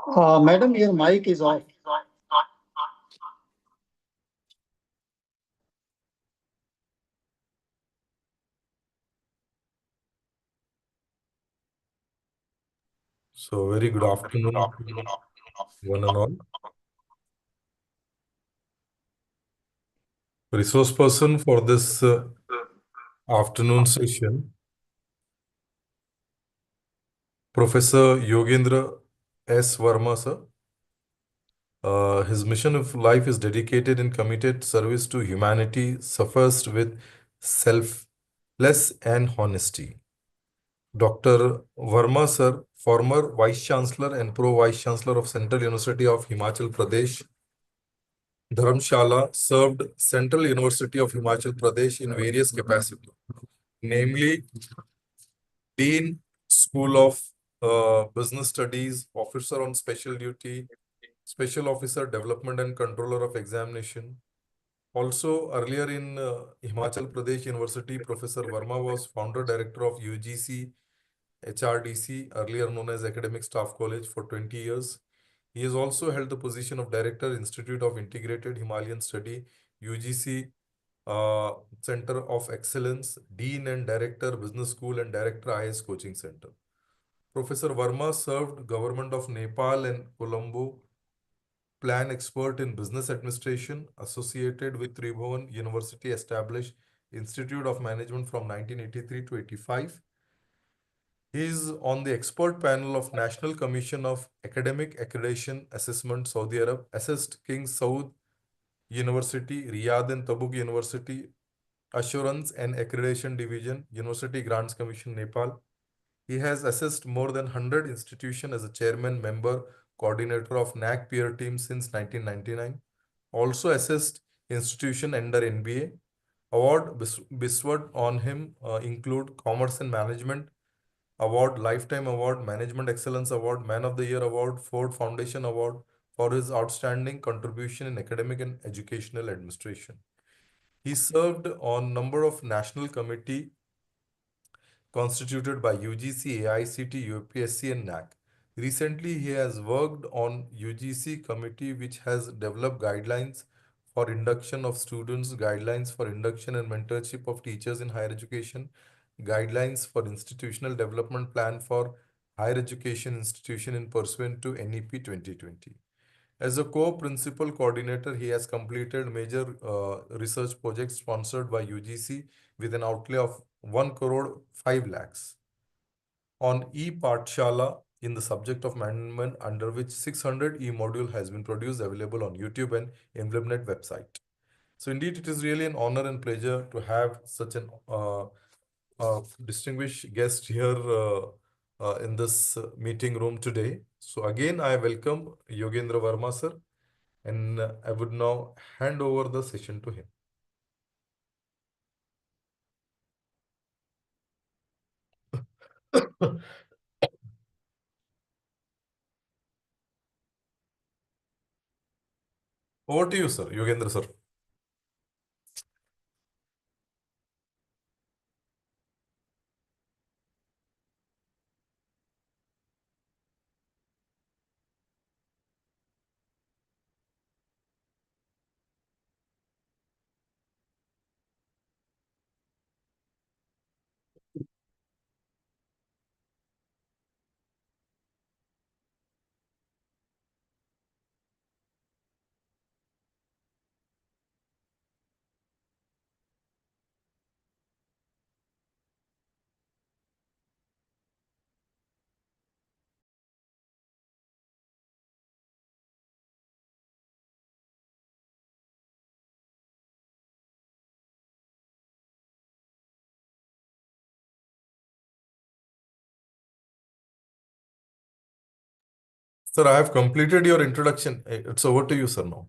Madam, your mic is off. So, very good afternoon, one and all. Resource person for this afternoon session, Professor Yogender S. Verma, sir. His mission of life is dedicated and committed service to humanity, suffused with selfless and honesty. Dr. Verma, sir, former Vice Chancellor and Pro Vice Chancellor of Central University of Himachal Pradesh, Dharamshala, served Central University of Himachal Pradesh in various capacities, namely Dean, School of Business Studies, Officer on Special Duty, Special Officer Development and Controller of Examination. Also, earlier in Himachal Pradesh University, Professor Verma was founder director of UGC HRDC, earlier known as Academic Staff College, for 20 years. He has also held the position of Director, Institute of Integrated Himalayan Study, UGC Center of Excellence, Dean and Director, Business School, and Director, IS Coaching Center. Professor Verma served Government of Nepal and Colombo, plan expert in business administration, associated with Tribhuvan University, established Institute of Management from 1983 to 85. He is on the expert panel of National Commission of Academic Accreditation Assessment, Saudi Arab, assessed King Saud University, Riyadh and Tabuk University, Assurance and Accreditation Division, University Grants Commission, Nepal. He has assessed more than 100 institutions as a chairman, member, coordinator of NAC peer team since 1999. Also assessed institution under NBA. Award bestowed on him include Commerce and Management Award, Lifetime Award, Management Excellence Award, Man of the Year Award, Ford Foundation Award for his outstanding contribution in academic and educational administration. He served on number of national committee constituted by UGC, AICT, UPSC, and NAC. Recently, he has worked on UGC committee which has developed guidelines for induction of students, guidelines for induction and mentorship of teachers in higher education, guidelines for institutional development plan for higher education institution in pursuant to NEP 2020. As a co-principal coordinator, he has completed major research projects sponsored by UGC with an outlay of 1 crore 5 lakhs on e-Pathshala in the subject of management, under which 600 e-module has been produced, available on YouTube and EmblemNet website. So indeed, it is really an honor and pleasure to have such an distinguished guest here in this meeting room today. So again, I welcome Yogendra Verma, sir, and I would now hand over the session to him. Over to you, sir. Yogendra, sir. Sir, I have completed your introduction. It's over to you, sir, now.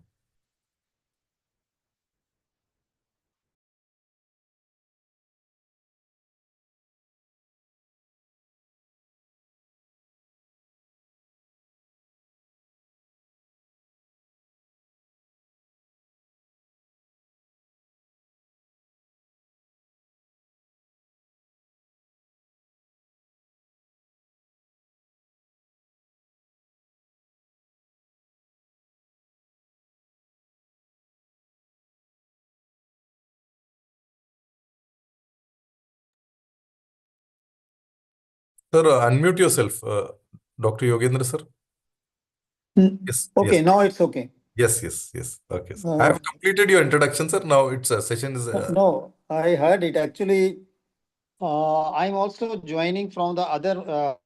Sir, unmute yourself, Dr. Yogender, sir. Yes, Okay, yes, now it's okay. yes. Okay, sir. I have Uh, completed your introduction, sir. Now it's session is. no, I heard it. Actually, I'm also joining from the other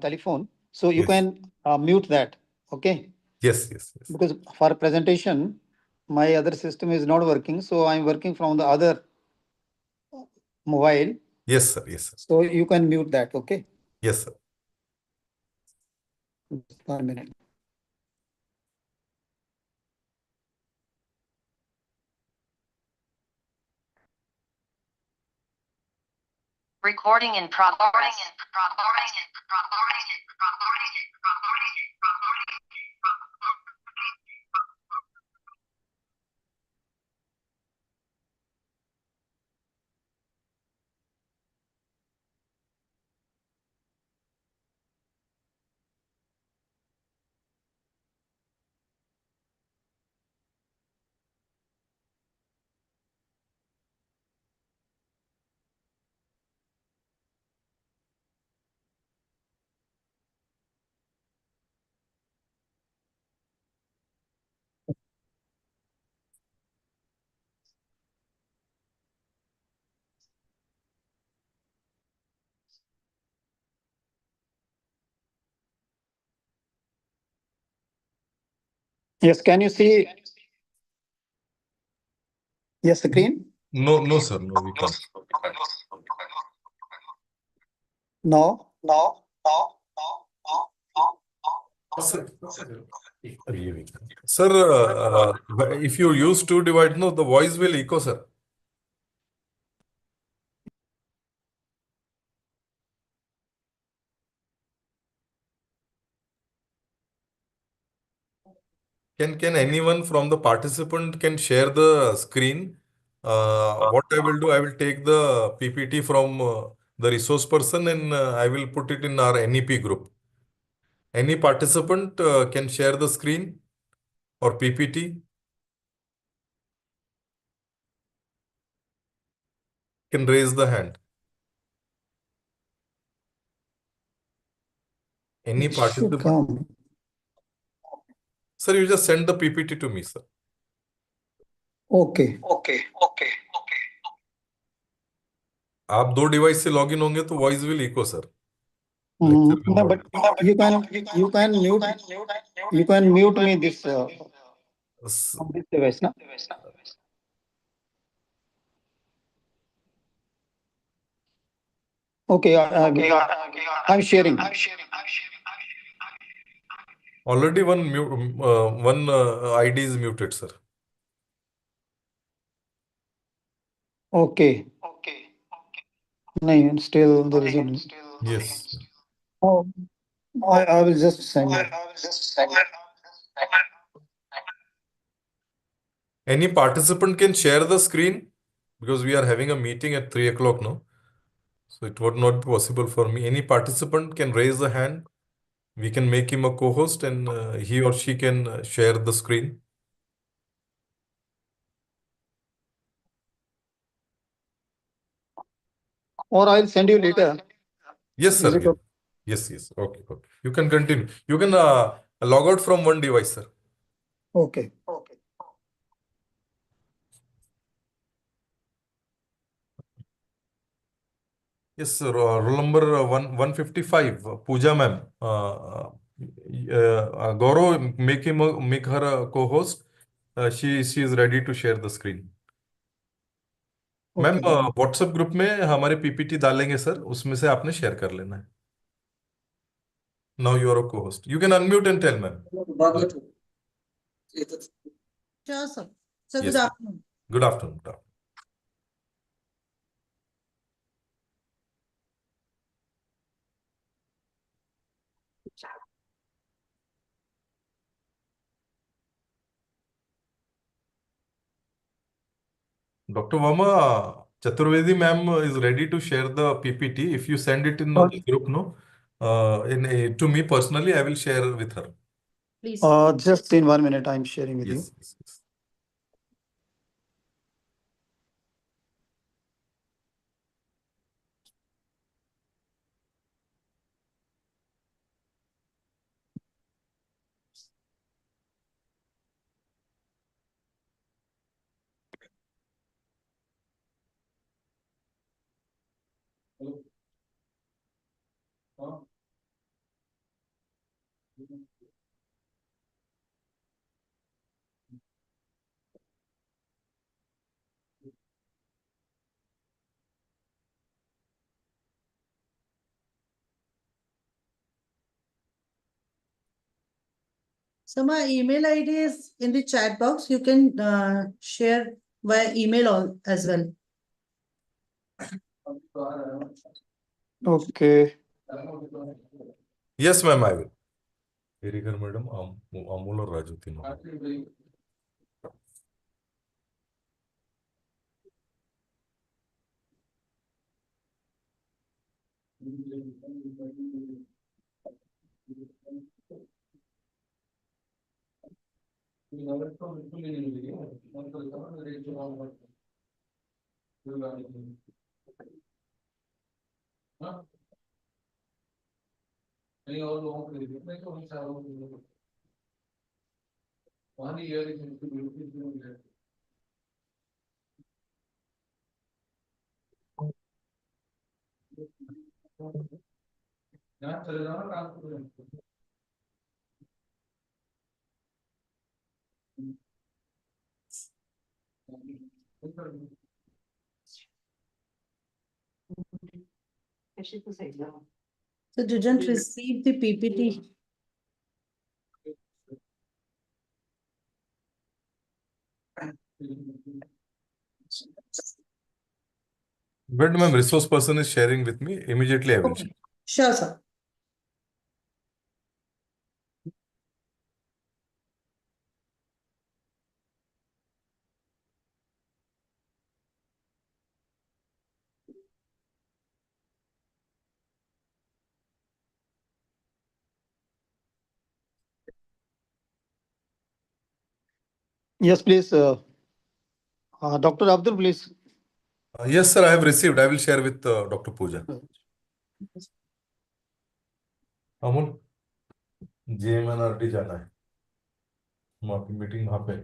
telephone. So you Yes, can mute that. Okay. yes. Because for presentation, my other system is not working. So I'm working from the other mobile. Yes, sir. Yes, sir. So you can mute that. Okay. Yes, sir. Just 1 minute. Recording in progress. Yes. Can you see? Yes, screen. No, sir. No, we can't. No. Sir, sir, if you use two devices, no, the voice will echo, sir. Can anyone from the participant can share the screen? What I will do, I will take the PPT from the resource person and I will put it in our NEP group. Any participant can share the screen or PPT, can raise the hand. Any It should participant? come. Sir, you just send the PPT to me, sir. Okay. आप दो device से login होंगे तो voice will echo sir. Mm, Lecture will no, not. but you can mute me this on this device, na? Okay, I'm sharing. Already one ID is muted, sir. Okay. No, still there is a. Yes. Oh, I will just send it. Any participant can share the screen because we are having a meeting at 3 o'clock now. So it would not be possible for me. Any participant can raise a hand. We can make him a co-host and he or she can share the screen. Or I'll send you later. Yes, Is sir. it Yes. okay? Yes. Okay. You can continue. You can log out from one device, sir. Okay. Yes, sir. Roll number 155, Pooja ma'am. Gaurav, make her a co-host. She is ready to share the screen. Ma'am Okay. WhatsApp group में हमारे PPT डालेंगे sir, उसमें से आपने share कर लेना है. Now you are a co-host. You can unmute and tell ma'am. Sure, sir. Sir, Yes. good afternoon. Good afternoon. Dr. Verma, Chaturvedi ma'am is ready to share the PPT. If you send it in the group, no, to me personally, I will share with her. Please. Just in 1 minute, I'm sharing with you. Yes. So my email ID is in the chat box. You can share via email as well. Okay. Yes, ma'am, I will. Very good, madam. Amul or Raju तीनों. So didn't receive the PPT. But ma'am, resource person is sharing with me. Immediately I will share. Okay. Sure, sir. Yes, please. Dr. Abdul, please. Yes, sir, I have received. I will share with Dr. Pooja. Amul, JMNRT जाना है. वहाँ पे meeting वहाँ पे.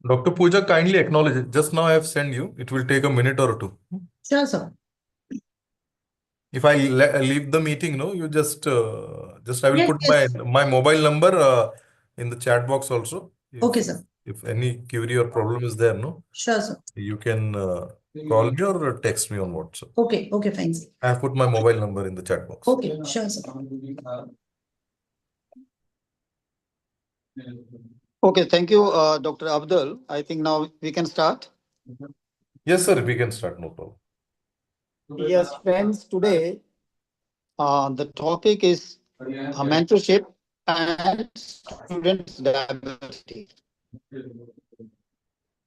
Dr. Pooja, kindly acknowledge it. Just now I have sent you. It will take a minute or two. Sure, sir. If I leave the meeting, no, you just I will Yes, put yes. my mobile number in the chat box also. Okay, sir. If any query or problem is there, no, Sure, sir. you can call me or text me on WhatsApp. Okay, okay, fine, sir. I have put my mobile number in the chat box. Okay, sure, sir. Okay, thank you, Dr. Abdul. I think now we can start. Yes, sir, we can start, no problem. Yes, friends, today the topic is mentorship and students' diversity.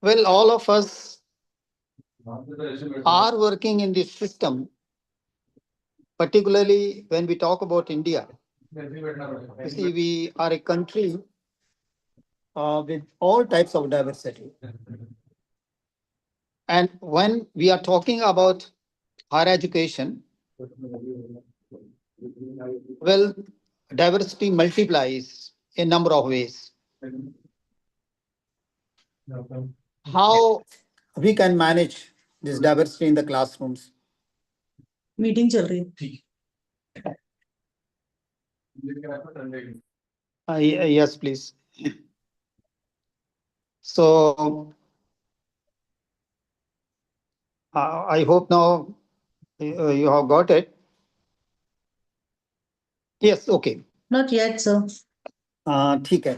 Well, all of us are working in this system, particularly when we talk about India. You see, we are a country with all types of diversity. And when we are talking about higher education, well, diversity multiplies in a number of ways. How we can manage this diversity in the classrooms? Meeting चल रही है. Yes, please. So I hope now you have got it. Yes, okay. Not yet, sir. ठीक है.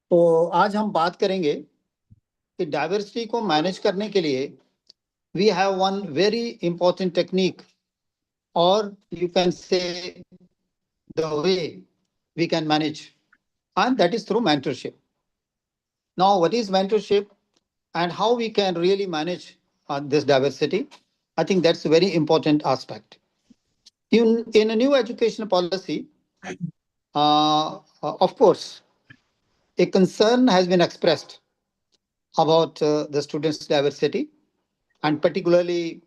तो आज हम बात करेंगे कि डाइवर्सिटी को मैनेज करने के लिए we have one very important technique, or you can say the way we can manage, and that is through mentorship. Now, what is mentorship and how we can really manage this diversity? I think that's a very important aspect. In a new education policy, of course, a concern has been expressed about the students' diversity, and particularly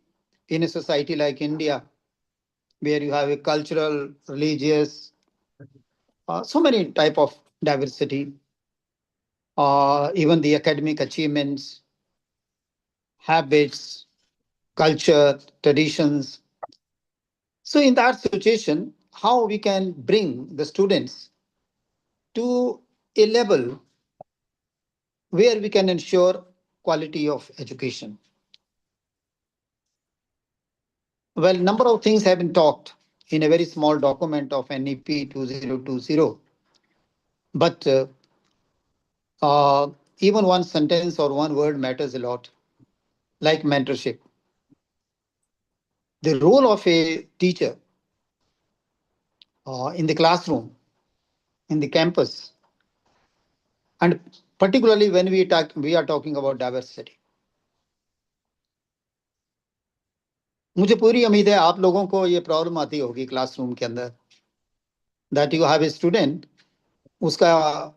in a society like India, where you have a cultural, religious, so many type of diversity, even the academic achievements, habits, culture, traditions. So in that situation, how we can bring the students to a level where we can ensure quality of education? Well, number of things have been talked in a very small document of NEP 2020, but even one sentence or one word matters a lot, like mentorship. The role of a teacher in the classroom, in the campus, and particularly when we are talking about diversity. मुझे पूरी उम्मीद है आप लोगों को ये problem आती होगी क्लासरूम के अंदर, that you have a student, उसका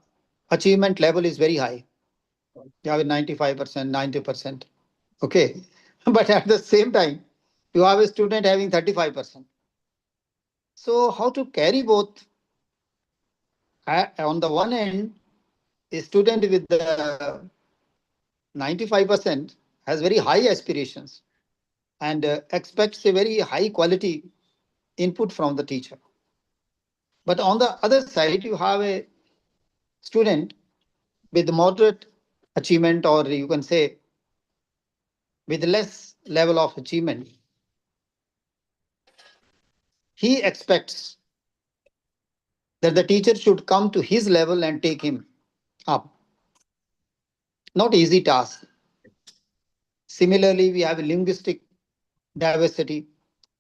achievement level is very high. You have 95%, 90%. Okay. But at the same time, you have a student having 35%. So how to carry both? On the one end, a student with the 95% has very high aspirations and expects a very high quality input from the teacher. But on the other side, you have a student with moderate achievement, or you can say with less level of achievement. He expects that the teacher should come to his level and take him up. Not easy task. Similarly, we have linguistic diversity,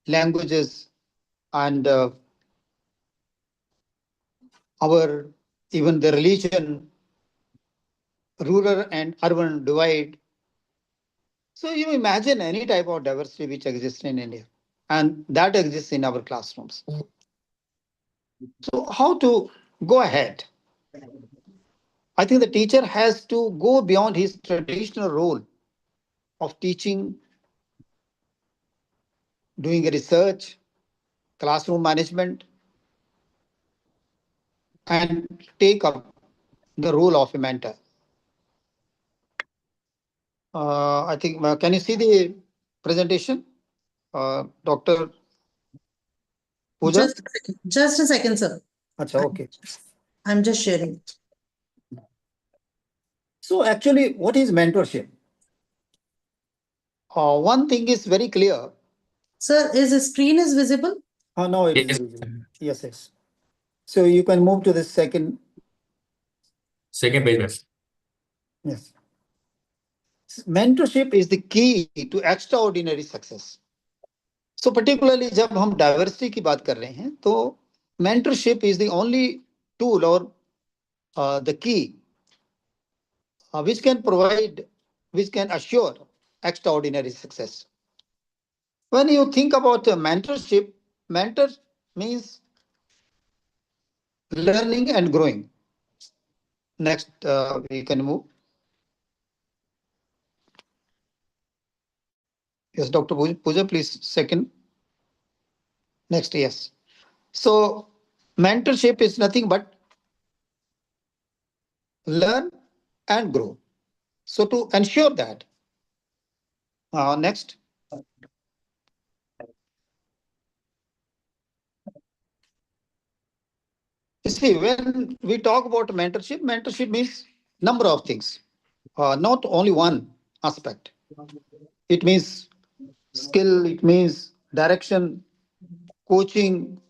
languages, and our even the religion, rural and urban divide. So you imagine any type of diversity which exists in India, and that exists in our classrooms. So how to go ahead? I think the teacher has to go beyond his traditional role of teaching, doing research, classroom management, and take up the role of a mentor. I think, can you see the presentation, Dr. Pooja? Just a second, sir. Achha, okay. I'm just sharing. So actually, what is mentorship? One thing is very clear. Sir, is the screen is visible? No, it is visible. Yes, yes. So you can move to the second page, ma'am. Yes. Mentorship is the key to extraordinary success. So particularly जब हम diversity की बात कर रहे हैं, तो mentorship is the only tool or the key which can provide, which can assure extraordinary success. When you think about mentorship, mentor means learning and growing. Next, we can move. Yes, Dr. Pooja, please, second. Next, yes. So mentorship is nothing but learn and grow. So to ensure that, next. You see, when we talk about mentorship, mentorship means number of things, not only one aspect. It means skill, it means direction, coaching,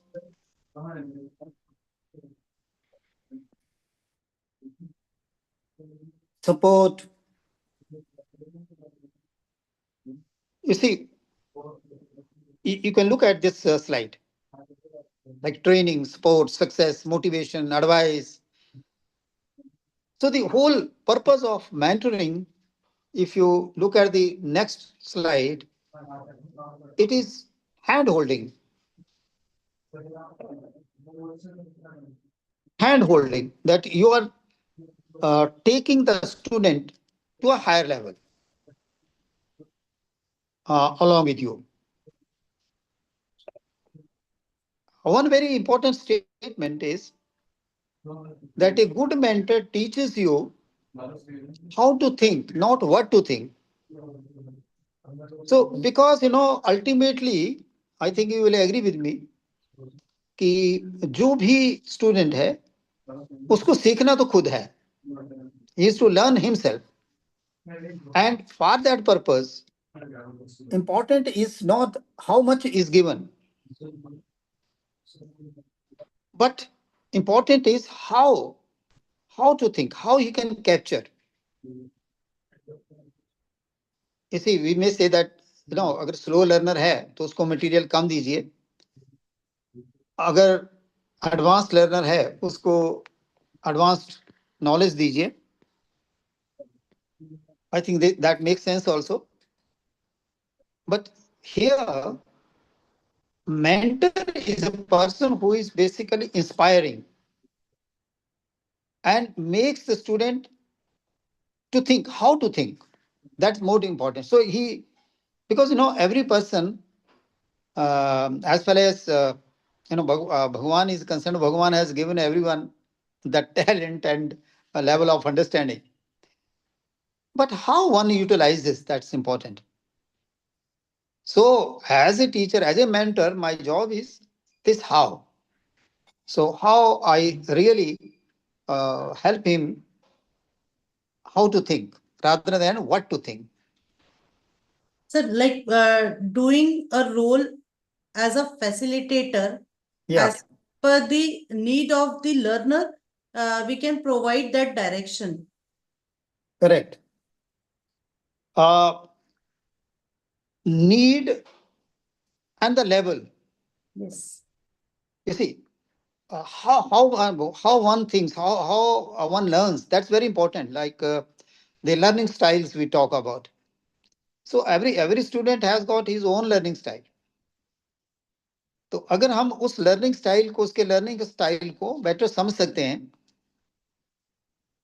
support, You see, you can look at this slide, like training, sports, success, motivation, advice. So the whole purpose of mentoring, if you look at the next slide, it is hand holding. Hand holding, that you are taking the student to a higher level along with you. One very important statement is that a good mentor teaches you how to think, not what to think. So, because ultimately, I think you will agree with me कि जो भी student है उसको सीखना तो खुद है. He is to learn himself. And for that purpose, important is not how much is given, but important is how to think, how he can capture. You see, we may say that अगर slow learner है तो उसको material कम दीजिए, अगर advance learner है उसको advanced knowledge दीजिए. I think that makes sense also. But here, mentor is a person who is basically inspiring and makes the student to think, how to think. That's more important. So because every person, as far as Bhagavan is concerned, Bhagavan has given everyone that talent and a level of understanding. But how one utilizes, that's important. So as a teacher, as a mentor, my job is this how. So how I really help him how to think rather than what to think. So like doing a role as a facilitator, Yeah, as per the need of the learner, we can provide that direction. correct. Need and the level. Yes. You see, how one thinks, how one learns. That's very important. Like the learning styles we talk about. So every student has got his own learning style. तो अगर हम उस learning style को, उसके learning style को better समझ सकते हैं,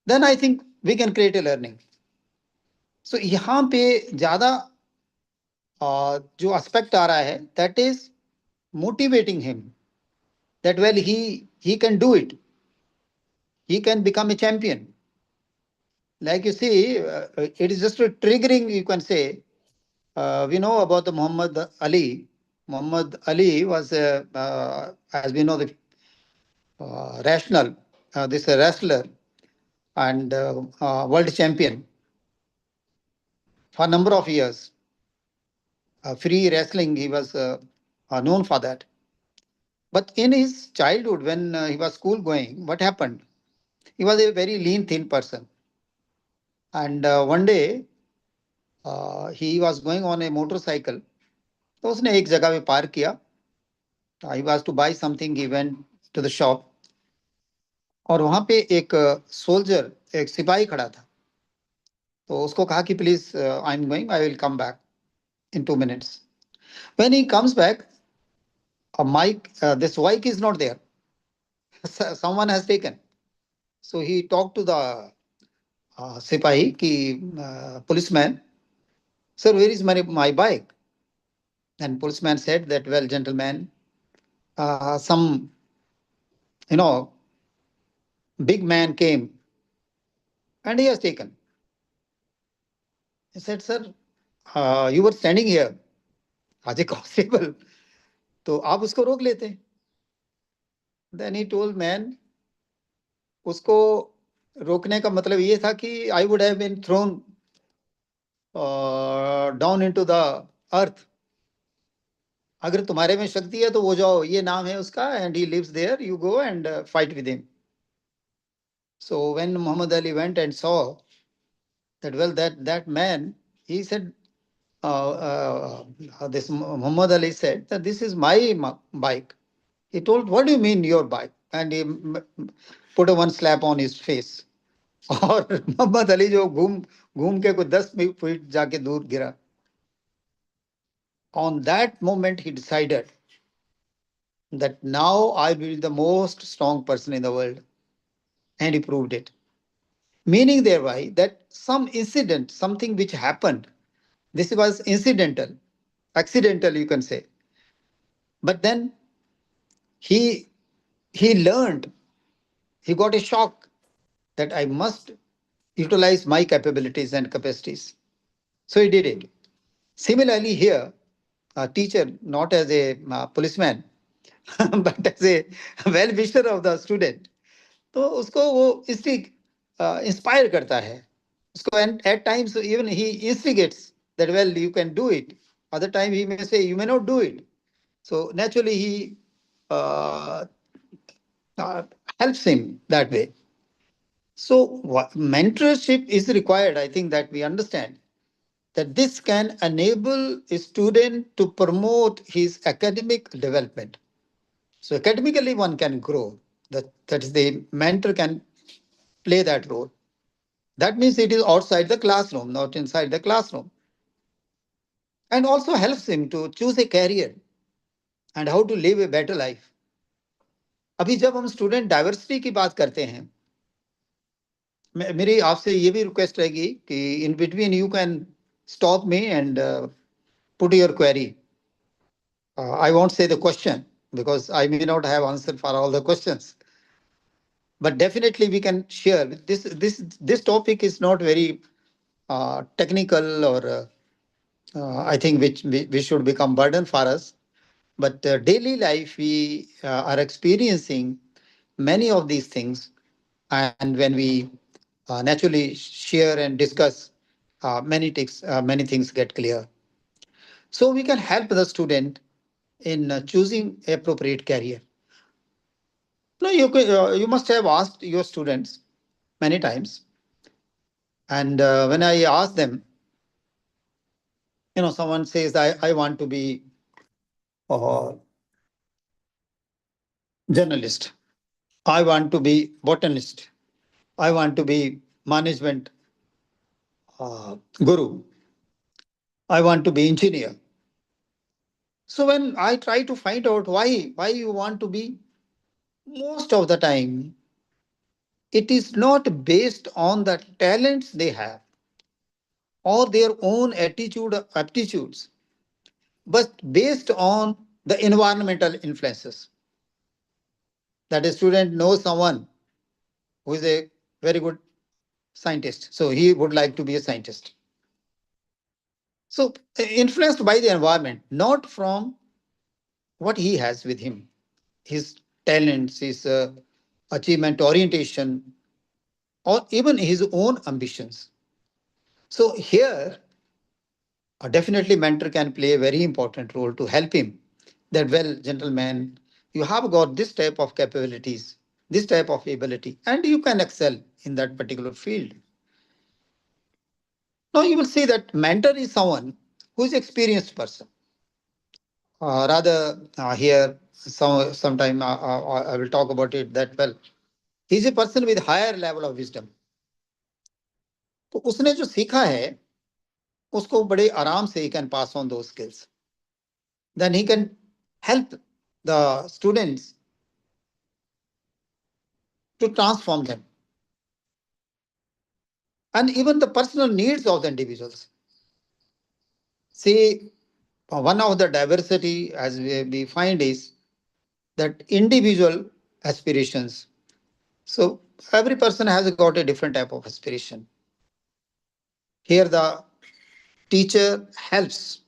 then I think we can create a learning. So यहाँ पे ज्यादा जो एस्पेक्ट आ रहा है, that is motivating him, that well he can do it, he can become a champion. Like you see, it is just a triggering, you can say. We know about the Muhammad Ali. Muhammad Ali was, as we know, the this wrestler and world champion for a number of years. Free wrestling, he was known for that. But in his childhood, when he was school going, what happened? He was a very lean, thin person. And one day, he was going on a motorcycle. तो उसने एक जगह पे park किया. He was to buy something. He went to the shop. और वहां पे एक सोल्जर, एक सिपाही खड़ा था. तो उसको कहा कि please I am going, I will come back in 2 minutes. When he comes back, this mic is not there. Someone has taken. So he talked to the Sipahi, policeman, sir, where is my bike? And policeman said that, well, gentleman, some, big man came and he has taken. He said, sir, you were standing here as a constable, तो आप उसको रोक लेते. Then he told man, उसको रोकने का मतलब ये था कि I would have been thrown down into the earth. अगर तुम्हारे में शक्ति है तो वो जाओ, ये नाम है उसका, and he lives there, you go and fight with him. So when Muhammad Ali went and saw that, well, that man, he said, this Muhammad Ali said that this is my bike. He told, what do you mean your bike? And he put a one slap on his face. और मोहम्मद अली जो घूम घूम के कोई 10 feet जाके दूर गिरा. On that moment, he decided that now I will be the most strong person in the world. And he proved it. Meaning thereby that some incident, something which happened, this was incidental, accidental, you can say. But then he learned, he got a shock that I must utilize my capabilities and capacities. So he did it. Similarly, here, a teacher, not as a policeman, but as a well-wisher of the student, तो उसको वो inspire करता है उसको. And at times even he instigates that, well, you can do it. Other time he may say you may not do it. So naturally he uh, helps him that way. So mentorship is required. I think that we understand that this can enable a student to promote his academic development. So academically one can grow. That is, the mentor can play that role. That means it is outside the classroom, not inside the classroom. And also helps him to choose a career and how to live a better life. अभी जब हम student diversity की बात करते हैं, मेरी आपसे ये भी रिक्वेस्ट रहेगी कि in between you can stop me and put your query. I won't say the question because I may not have answer for all the questions. But definitely we can share. This topic is not very technical or I think which we should become burden for us. But daily life, we are experiencing many of these things. And when we naturally share and discuss, many things get clear. So we can help the student in choosing appropriate career. No, you must have asked your students many times. And when I ask them, someone says, I want to be a journalist. I want to be botanist. I want to be management guru. I want to be engineer. So when I try to find out why you want to be, most of the time, it is not based on the talents they have or their own aptitudes, but based on the environmental influences. That a student knows someone who is a very good scientist, so he would like to be a scientist. So influenced by the environment, not from what he has with him, his talents, his achievement orientation, or even his own ambitions. So here, definitely mentor can play a very important role to help him that, well, gentleman, you have got this type of capabilities, this type of ability, and you can excel in that particular field. Now you will see that mentor is someone who is experienced person. Rather here, sometime I will talk about it that, well, he is a person with higher level of wisdom. तो उसने जो सीखा है उसको बड़े आराम से he can pass on those skills. Then he can help the students to transform them. And even the personal needs of the individuals. See, one of the diversity as we find is that individual aspirations. So every person has got a different type of aspiration. Here the teacher helps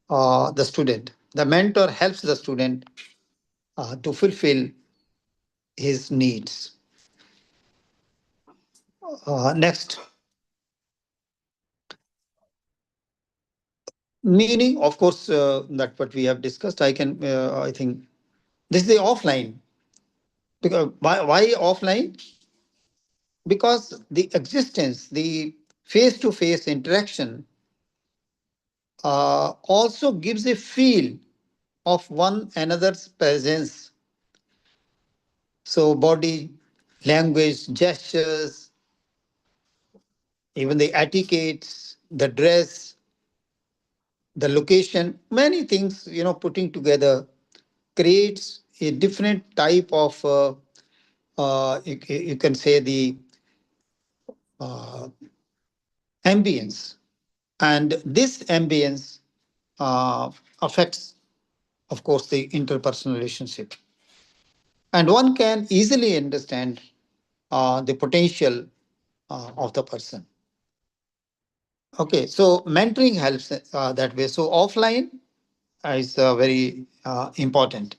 the student. The mentor helps the student to fulfill his needs. Next. Meaning, of course, that what we have discussed, I think this is the offline. Because why offline? Because the existence, the face-to-face interaction also gives a feel of one another's presence. So body, language, gestures, even the etiquettes, the dress, the location, many things, putting together creates a different type of, you can say, the uh, ambience. And this ambience affects, of course, the interpersonal relationship. And one can easily understand the potential of the person. Okay, so mentoring helps that way. So offline is very important.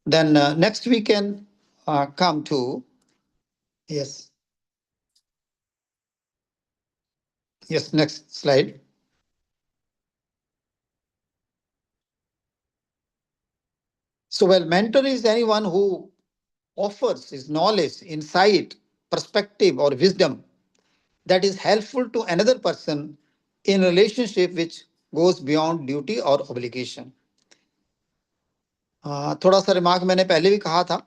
Then next we can come to, yes. Yes, next slide. So, well, mentor is anyone who offers his knowledge, insight, perspective, or wisdom that is helpful to another person in a relationship which goes beyond duty or obligation. थोड़ा सा remark मैंने पहले भी कहा था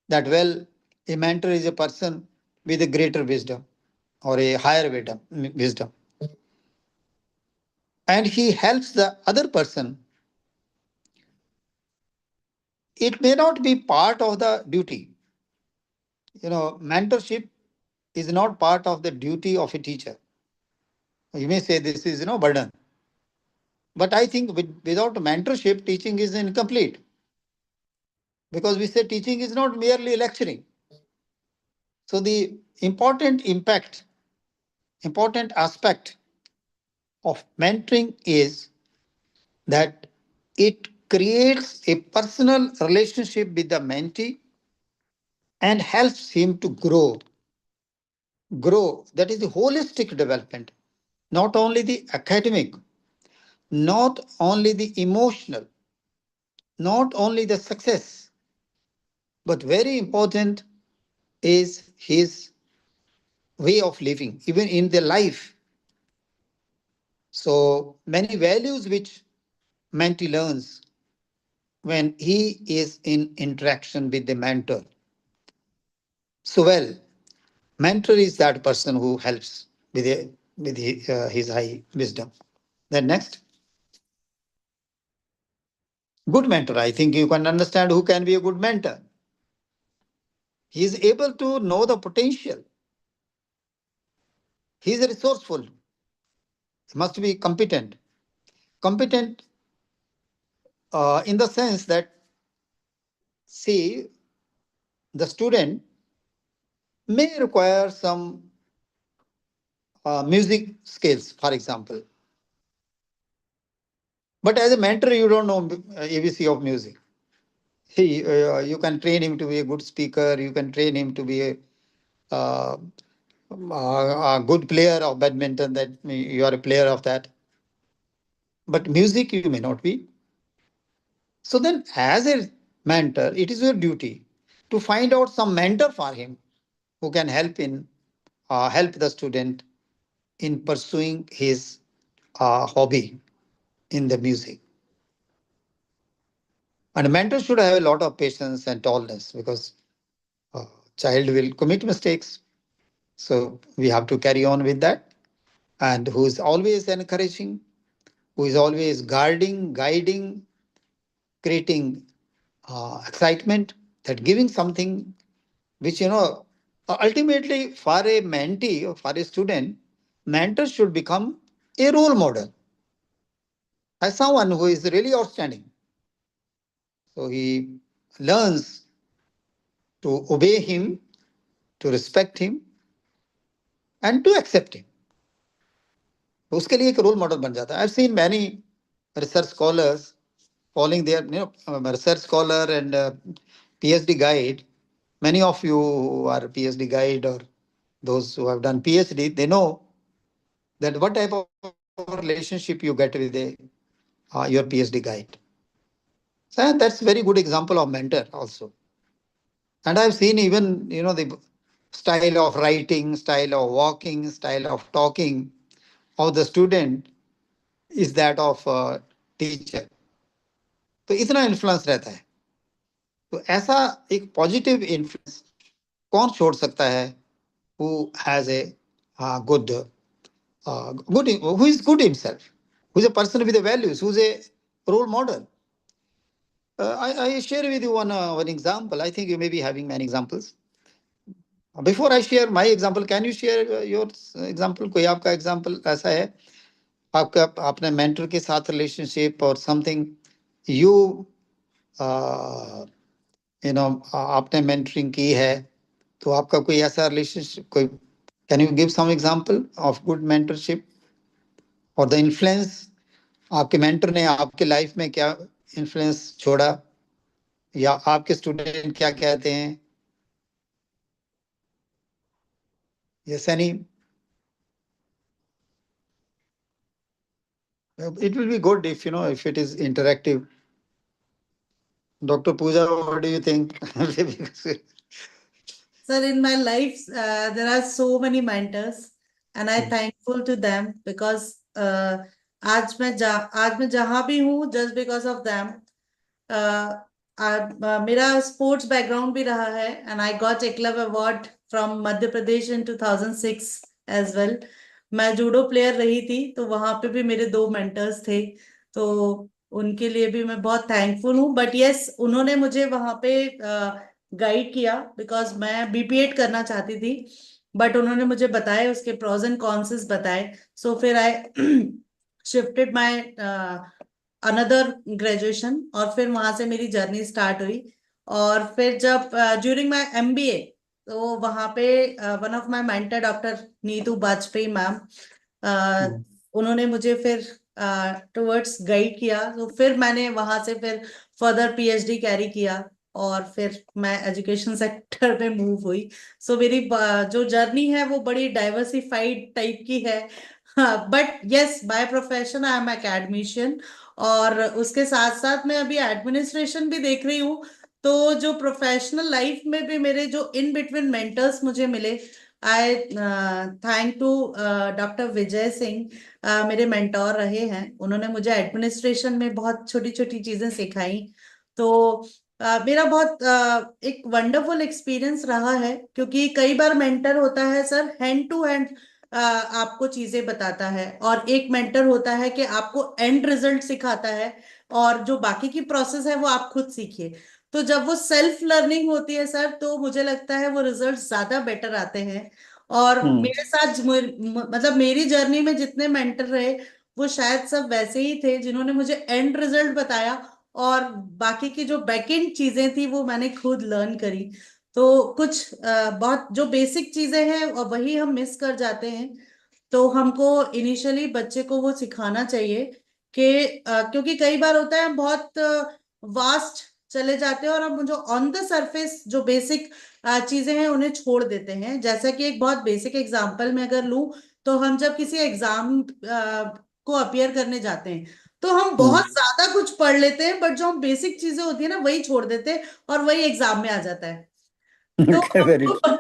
that well, a mentor is a person with a greater wisdom or a higher wisdom. And he helps the other person. It may not be part of the duty. Mentorship is not part of the duty of a teacher. You may say this is, burden. But I think without mentorship, teaching is incomplete. Because we say teaching is not merely lecturing. So the important aspect of mentoring is that it creates a personal relationship with the mentee and helps him to grow. That is the holistic development, not only the academic, not only the emotional, not only the success, but very important is his way of living, even in the life. So many values which mentee learns when he is in interaction with the mentor. So well, mentor is that person who helps with his high wisdom. Then next. Good mentor. I think you can understand who can be a good mentor. He is able to know the potential. He is resourceful. He must be competent. Competent in the sense that, see, the student may require some music skills, for example. But as a mentor, you don't know ABC of music. You can train him to be a good speaker. You can train him to be a good player of badminton, that you are a player of that. But music, you may not be. So then, as a mentor, it is your duty to find out some mentor for him who can help the student in pursuing his hobby in the music. And a mentor should have a lot of patience and tolerance, because child will commit mistakes. So we have to carry on with that. And who is always encouraging, who is always guiding, creating excitement, that giving something which, ultimately for a mentee or for a student, mentor should become a role model as someone who is really outstanding. So he learns to obey him, to respect him, and to accept him. उसके लिए एक role model बन जाता है. I've seen many research scholars following their, research scholar and PhD guide. Many of you who are PhD guide or those who have done PhD, they know that what type of relationship you get with your PhD guide. So that's a very good example of mentor also. And I've seen even, the style of writing, style of walking, style of talking of the student is that of teacher. तो इतना influence रहता है. तो ऐसा एक positive influence कौन छोड़ सकता है? Who has a good, who is good himself, who is a person with a values, who is a role model. I share with you one example. I think you may be having many examples. Before I share my example, can you share your example? कोई आपका example ऐसा है आपका अपने mentor के साथ relationship or something you आपने mentoring की है तो आपका कोई ऐसा relationship कोई can you give some example of good mentorship or the influence आपके mentor ने आपके life में क्या influence छोड़ा या आपके student क्या कहते हैं? Yes, any? It will be good if if it is interactive. Dr. Pooja, what do you think? Sir, in my life, there are so many mentors, and I'm thankful to them because आज मैं जहाँ भी हूँ just because of them. मेरा sports background भी रहा है and I got Eklavya award from Madhya Pradesh in 2006 as well. मैं जूडो प्लेयर रही थी तो वहां पे भी मेरे 2 मेंटर्स थे तो उनके लिए भी मैं बहुत थैंकफुल हूँ. बट यस, उन्होंने मुझे वहां पे गाइड किया बिकॉज मैं बीपीएड करना चाहती थी बट उन्होंने मुझे बताए उसके प्रोज एंड कॉन्स बताए. सो फिर I shifted my another graduation और फिर वहां से मेरी जर्नी स्टार्ट हुई. और फिर जब ड्यूरिंग माय एमबीए तो वहां पे one of my mentor doctor Neetu Vajpayee ma'am उन्होंने मुझे फिर टुवर्ड्स गाइड किया. तो फिर मैंने वहां से फिर फर्दर पीएचडी कैरी किया और फिर मैं एजुकेशन सेक्टर में मूव हुई. सो मेरी जो जर्नी है वो बड़ी डाइवर्सिफाइड टाइप की है. But yes, by profession I am academician और उसके साथ साथ मैं अभी एडमिनिस्ट्रेशन भी देख रही हूँ. तो जो प्रोफेशनल लाइफ में भी मेरे जो इन बिटवीन मेंटर्स मुझे मिले, आई thank to doctor Vijay Singh, मेरे मेंटोर रहे हैं. उन्होंने मुझे एडमिनिस्ट्रेशन में बहुत छोटी छोटी चीजें सिखाई. तो मेरा बहुत एक वंडरफुल एक्सपीरियंस रहा है क्योंकि कई बार मेंटर होता है सर हैंड टू हैंड आपको चीजें बताता है और एक मेंटर होता है कि आपको एंड रिजल्ट सिखाता है और जो बाकी की प्रोसेस है वो आप खुद सीखिए. तो जब वो सेल्फ लर्निंग होती है सर तो मुझे लगता है वो रिजल्ट ज्यादा बेटर आते हैं. और मेरे साथ मतलब मेरी जर्नी में जितने मेंटर रहे वो शायद सब वैसे ही थे जिन्होंने मुझे एंड रिजल्ट बताया और बाकी की जो बैकएंड चीजें थी वो मैंने खुद लर्न करी. तो कुछ बहुत जो बेसिक चीजें हैं वही हम मिस कर जाते हैं. तो हमको इनिशियली बच्चे को वो सिखाना चाहिए कि क्योंकि कई बार होता है हम बहुत वास्ट चले जाते हैं और हम जो ऑन द सरफेस जो बेसिक चीजें हैं उन्हें छोड़ देते हैं. जैसा कि एक बहुत बेसिक एग्जांपल में अगर लूं तो हम जब किसी एग्जाम को अपीयर करने जाते हैं तो हम बहुत ज्यादा कुछ पढ़ लेते हैं बट जो हम बेसिक चीजें होती है ना वही छोड़ देते हैं और वही एग्जाम में आ जाता है. तो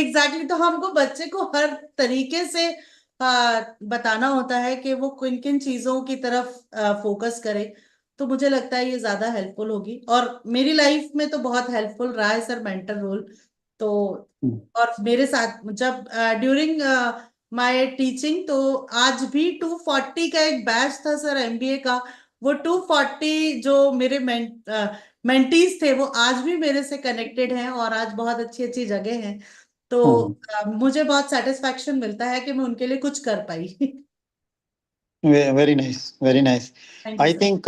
एग्जैक्टली तो हमको बच्चे को हर तरीके से बताना होता है कि वो किन किन चीजों की तरफ फोकस करे. तो मुझे लगता है ये ज्यादा हेल्पफुल होगी और मेरी लाइफ में तो बहुत हेल्पफुल रहा है सर मेंटर रोल. तो और मेरे साथ जब ड्यूरिंग माय टीचिंग तो आज भी 240 का एक बैच था सर एमबीए का. वो 240 जो मेरे मेंटीज थे वो आज भी मेरे से कनेक्टेड हैं और आज बहुत अच्छी अच्छी जगह हैं. तो मुझे बहुत सेटिस्फैक्शन मिलता है कि मैं उनके लिए कुछ कर पाई. Very nice, very nice. Thank you, I sir. think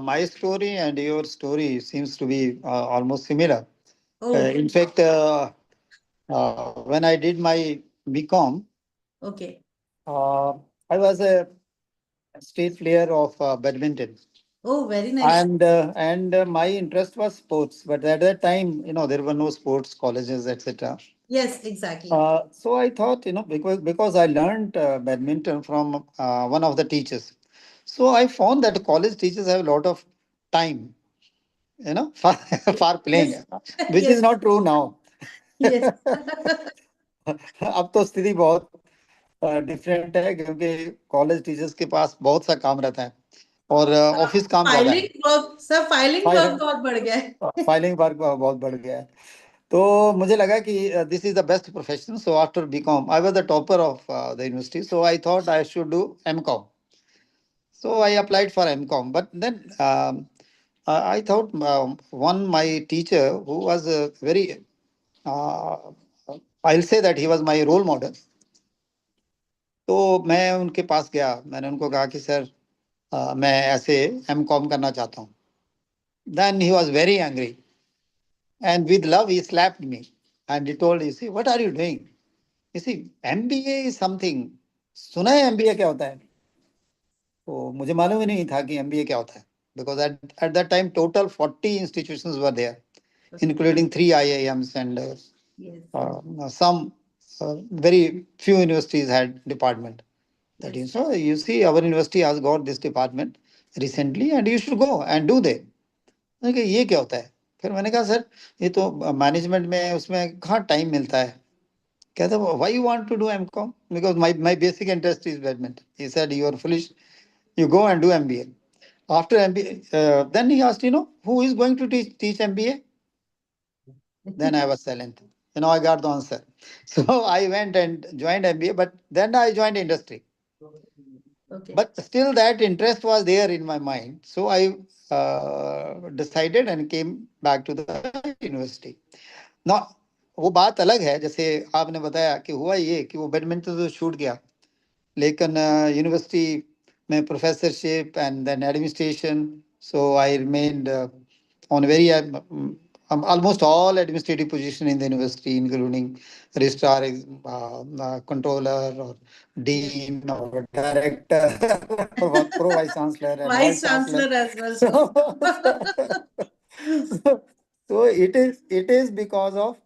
my story and your story seems to be almost similar. Oh, In fact, when I did my BCom, okay. I was a state player of badminton. Oh, very nice. And my interest was sports, but at that time, there were no sports colleges, etc. Yes, exactly. So I thought, because I learned badminton from one of the teachers. So I found that college teachers have a lot of time, for playing, Yes. which is Yes. not true now. Yes. अब तो स्थिति बहुत different है, क्योंकि college teachers के पास बहुत सा काम रहता है और ऑफिस काम ज्यादा है। Filing work sir, filing work बहुत बढ़ गया है। फाइलिंग वर्क बहुत बढ़ गया है। तो मुझे लगा कि this is the best profession, so after BCom I was the topper of the university, so I thought I should do MCom. So I applied for MCom, but then I thought one my teacher who was a very, uh, I'll say that he was my role model. तो मैं उनके पास गया, मैंने उनको कहा कि sir मैं ऐसे MCom करना चाहता हूँ. Then he was very angry, and with love he slapped me, and he told, you see, what are you doing? You see, MBA is something. सुना है MBA क्या होता है? तो मुझे मालूम ही नहीं था कि MBA क्या होता है, because at that time total 40 institutions were there, including 3 IIMs and Yes. some very few universities had department. That is, so you see, our university has got this department recently, and you should go and do that. मैंने कहा ये क्या होता है? फिर मैंने कहा sir ये तो मैनेजमेंट में, उसमें कहाँ टाइम मिलता है? कहता why you want to do MCom? Because my basic interest is badminton. He said you are foolish, you go and do MBA. After MBA, then he asked, who is going to teach MBA? Then I was silent. I got the answer. So I went and joined MBA, but then I joined industry. Okay. But still that interest was there in my mind. So I decided and came back to the university. Now, वो बात अलग है, जैसे आपने बताया कि हुआ ये कि वो बैडमिंटन तो छूट गया, लेकिन यूनिवर्सिटी में professorship and then administration, so I remained on very almost all administrative position in the university, including registrar, controller, or dean, or director, or pro vice chancellor, and Vice vice chancellor Chancellor as well. So it is because of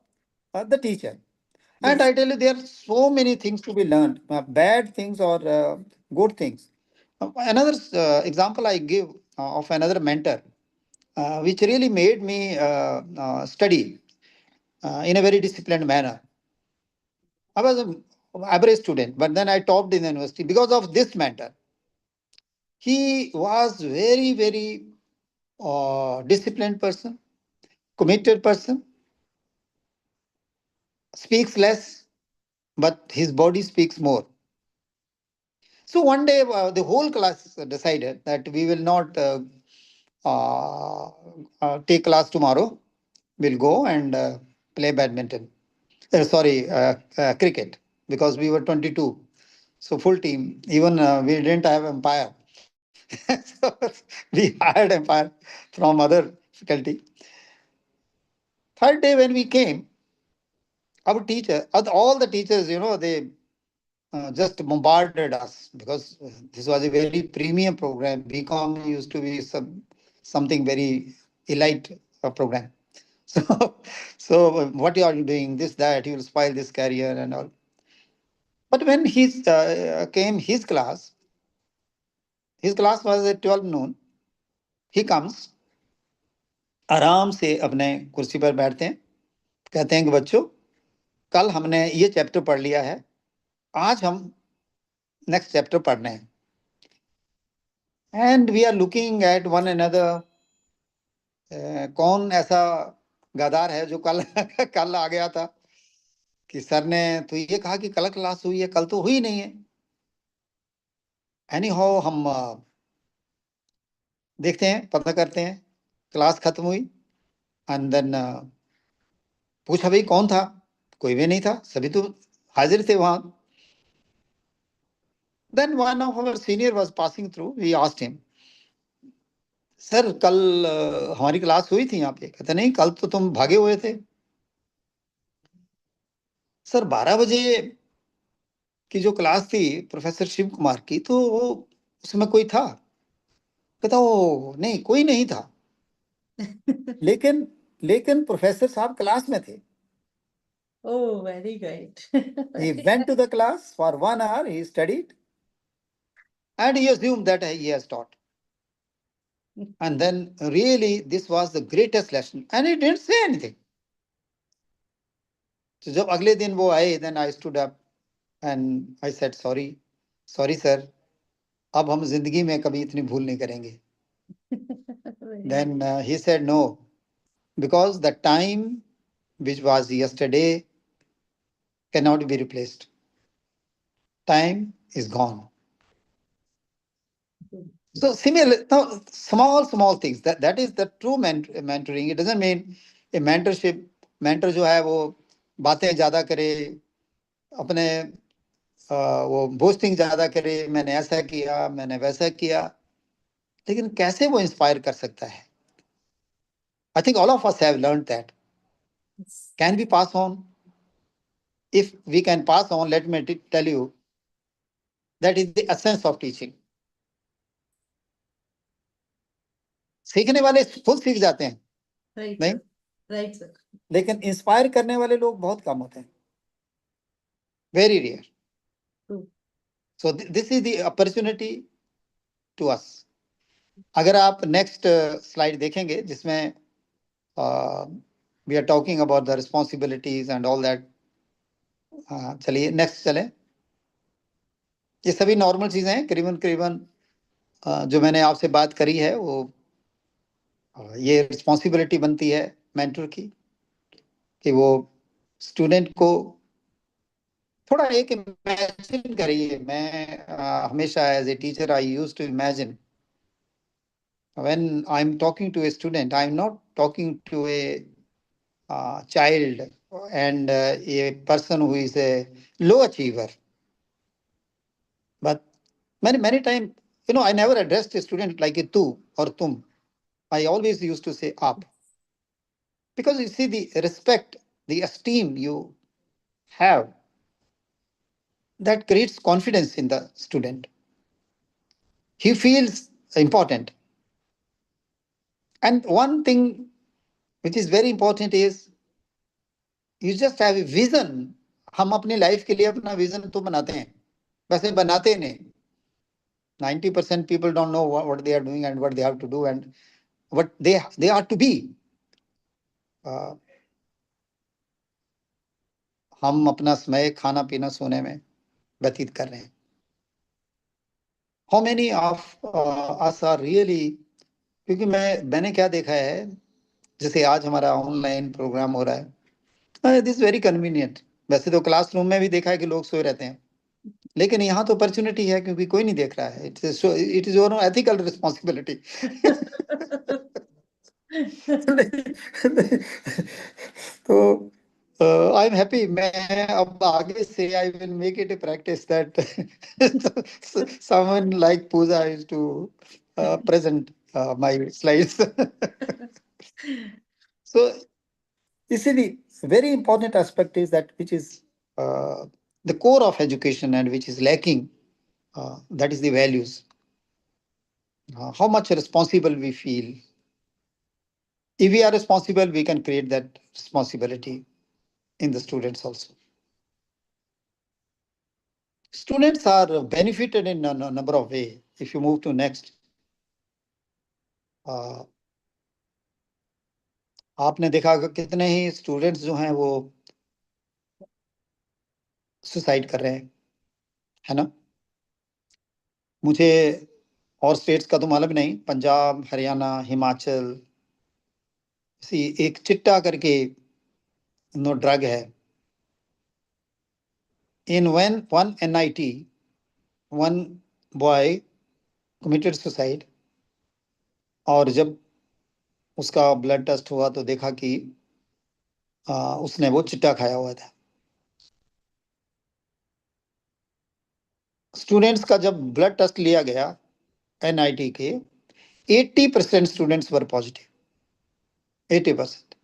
the teacher. And Yes. I tell you, there are so many things to be learned, bad things or good things. Another example I give of another mentor, which really made me study in a very disciplined manner. I was an average student, but then I topped in the university because of this mentor. He was very, very disciplined person, committed person, speaks less, but his body speaks more. So one day, the whole class decided that we will not take class tomorrow. We'll go and play badminton. Cricket, because we were 22. So full team. Even we didn't have umpire. So we hired umpire from other faculty. Third day when we came, our teacher, all the teachers, they just bombarded us, because this was a very premium program. BCom used to be something very elite program. So what are you doing? This, that, you will spoil this career and all. But when he came his class was at 12 noon. He comes, आराम से अपने कुर्सी पर बैठते हैं, कहते हैं कि बच्चों, कल हमने ये चैप्टर पढ़ लिया है, आज हम नेक्स्ट चैप्टर पढ़ने हैं. And we are looking at one another, कौन ऐसा गदार है जो कल कल आ गया था कि सर ने तो ये कहा कि कल क्लास हुई है, कल तो हुई नहीं है. एनी हाउ हम देखते हैं, पता करते हैं, क्लास खत्म हुई, एंड देन पूछा भाई कौन था? कोई भी नहीं था, सभी तो हाजिर थे वहां. Then one of our senior was passing through. We asked him, sir कल हमारी क्लास हुई थी यहाँ पे? कहते नहीं, कल तो तुम भागे हुए थे. सर 12 बजे की जो क्लास थी प्रोफेसर शिव कुमार की, तो वो उसमें कोई था? कहता वो नहीं, कोई नहीं था. लेकिन लेकिन प्रोफेसर साहब क्लास में थे. Oh, very great. He went to the class for 1 hour, he studied, and he assumed that he has taught. And then really this was the greatest lesson, and he didn't say anything. So जब अगले दिन वो आए, then I stood up and I said, sorry sir, अब हम जिंदगी में कभी इतनी भूल नहीं करेंगे. Then he said, no, because the time which was yesterday cannot be replaced. Time is gone. So similar, now, small things. That is the true mentoring. It doesn't mean a mentorship. Mentor जो है वो बातें ज्यादा करे, अपने वो boasting ज्यादा करे, मैंने ऐसा किया, मैंने वैसा किया, लेकिन कैसे वो इंस्पायर कर सकता है? I think all of us have learned that. Can we pass on? If we can pass on, let me tell you, that is the essence of teaching. सीखने वाले खुद सीख जाते हैं, नहीं? Right sir. लेकिन इंस्पायर करने वाले लोग बहुत कम होते हैं, very rare. So this is the opportunity to us. अगर आप नेक्स्ट स्लाइड देखेंगे जिसमें we are talking about the responsibilities and all that. चलिए नेक्स्ट चलें. ये सभी नॉर्मल चीजें हैं, करीबन जो मैंने आपसे बात करी है वो ये रिस्पॉन्सिबिलिटी बनती है मेंटर की कि वो स्टूडेंट को थोड़ा एक इमेजिन करिए. मैं हमेशा as a teacher I used to imagine when I'm talking to a student, I'm not talking to a child and a person who is a low achiever. But many times, I never addressed a student like a tu or tum. I always used to say aap. Because you see the respect, the esteem you have, that creates confidence in the student. He feels important. And one thing which is very important is you just have a vision. हम अपनी life के लिए अपना vision तो बनाते हैं, वैसे बनाते नहीं. 90% people don't know what they are doing and what they have to do and what they are to be. हम अपना समय खाना पीना सोने में व्यतीत कर रहे हैं. How many of us are really, क्योंकि मैंने क्या देखा है, जैसे आज हमारा ऑनलाइन प्रोग्राम हो रहा है, दिस वेरी कन्वीनियंट. वैसे तो क्लासरूम में भी देखा है कि लोग सोए रहते हैं, लेकिन यहाँ तो अपॉर्चुनिटी है क्योंकि कोई नहीं देख रहा है. It is your ethical responsibility. तो आई एम हैप्पी. मैं अब आगे से I will make it a practice that someone like Pooja is to present my slides. So you see, the very important aspect is that which is the core of education and which is lacking, that is the values. How much responsible we feel. If we are responsible, we can create that responsibility in the students also. Students are benefited in a number of ways. If you move to next, आपने देखा कितने ही students जो हैं वो suicide कर रहे हैं, है ना? मुझे और स्टेट्स का तो मालूम नहीं, पंजाब, हरियाणा, हिमाचल, एक चिट्टा करके नो ड्रग है. In one NIT, one boy committed suicide. और जब उसका ब्लड टेस्ट हुआ तो देखा कि उसने वो चिट्टा खाया हुआ था. स्टूडेंट्स का जब ब्लड टेस्ट लिया गया NIT के, 80% स्टूडेंट्स वर पॉजिटिव. 80%.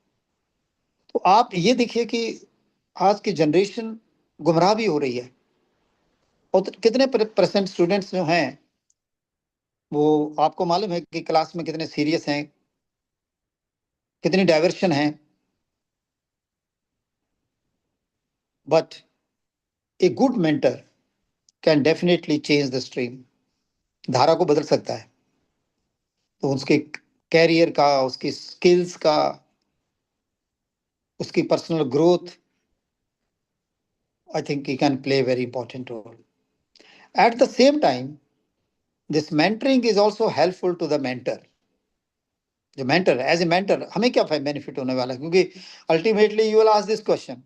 तो आप ये देखिए कि आज की जनरेशन गुमराह भी हो रही है. और कितने परसेंट स्टूडेंट्स जो हैं वो आपको मालूम है कि क्लास में कितने सीरियस हैं, कितनी डाइवर्शन है. But a good mentor can definitely change the stream. धारा को बदल सकता है. तो उसके कैरियर का, उसकी स्किल्स का, उसकी personal growth I think he can play a very important role. At the same time, this mentoring is also helpful to the mentor. The mentor, as a mentor, हमें क्या benefit होने वाला है? क्योंकि ultimately you will ask this question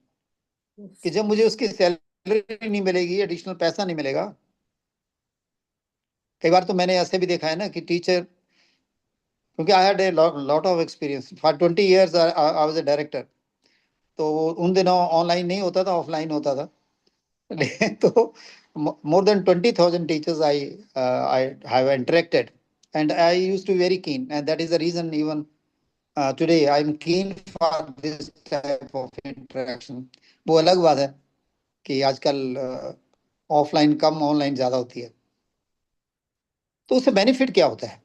कि जब मुझे उसकी सैलरी नहीं मिलेगी, एडिशनल पैसा नहीं मिलेगा. कई बार तो मैंने ऐसे भी देखा है ना कि टीचर, क्योंकि I had a lot of experience for 20 years I was a director. तो उन दिनों ऑनलाइन नहीं होता था, ऑफलाइन होता था. तो more than 20,000 teachers I have interacted, and I used to be very keen, and that is the reason even today I'm keen for this type of interaction. वो अलग बात है कि आजकल ऑफलाइन कम, ऑनलाइन ज्यादा होती है. तो उससे बेनिफिट क्या होता है?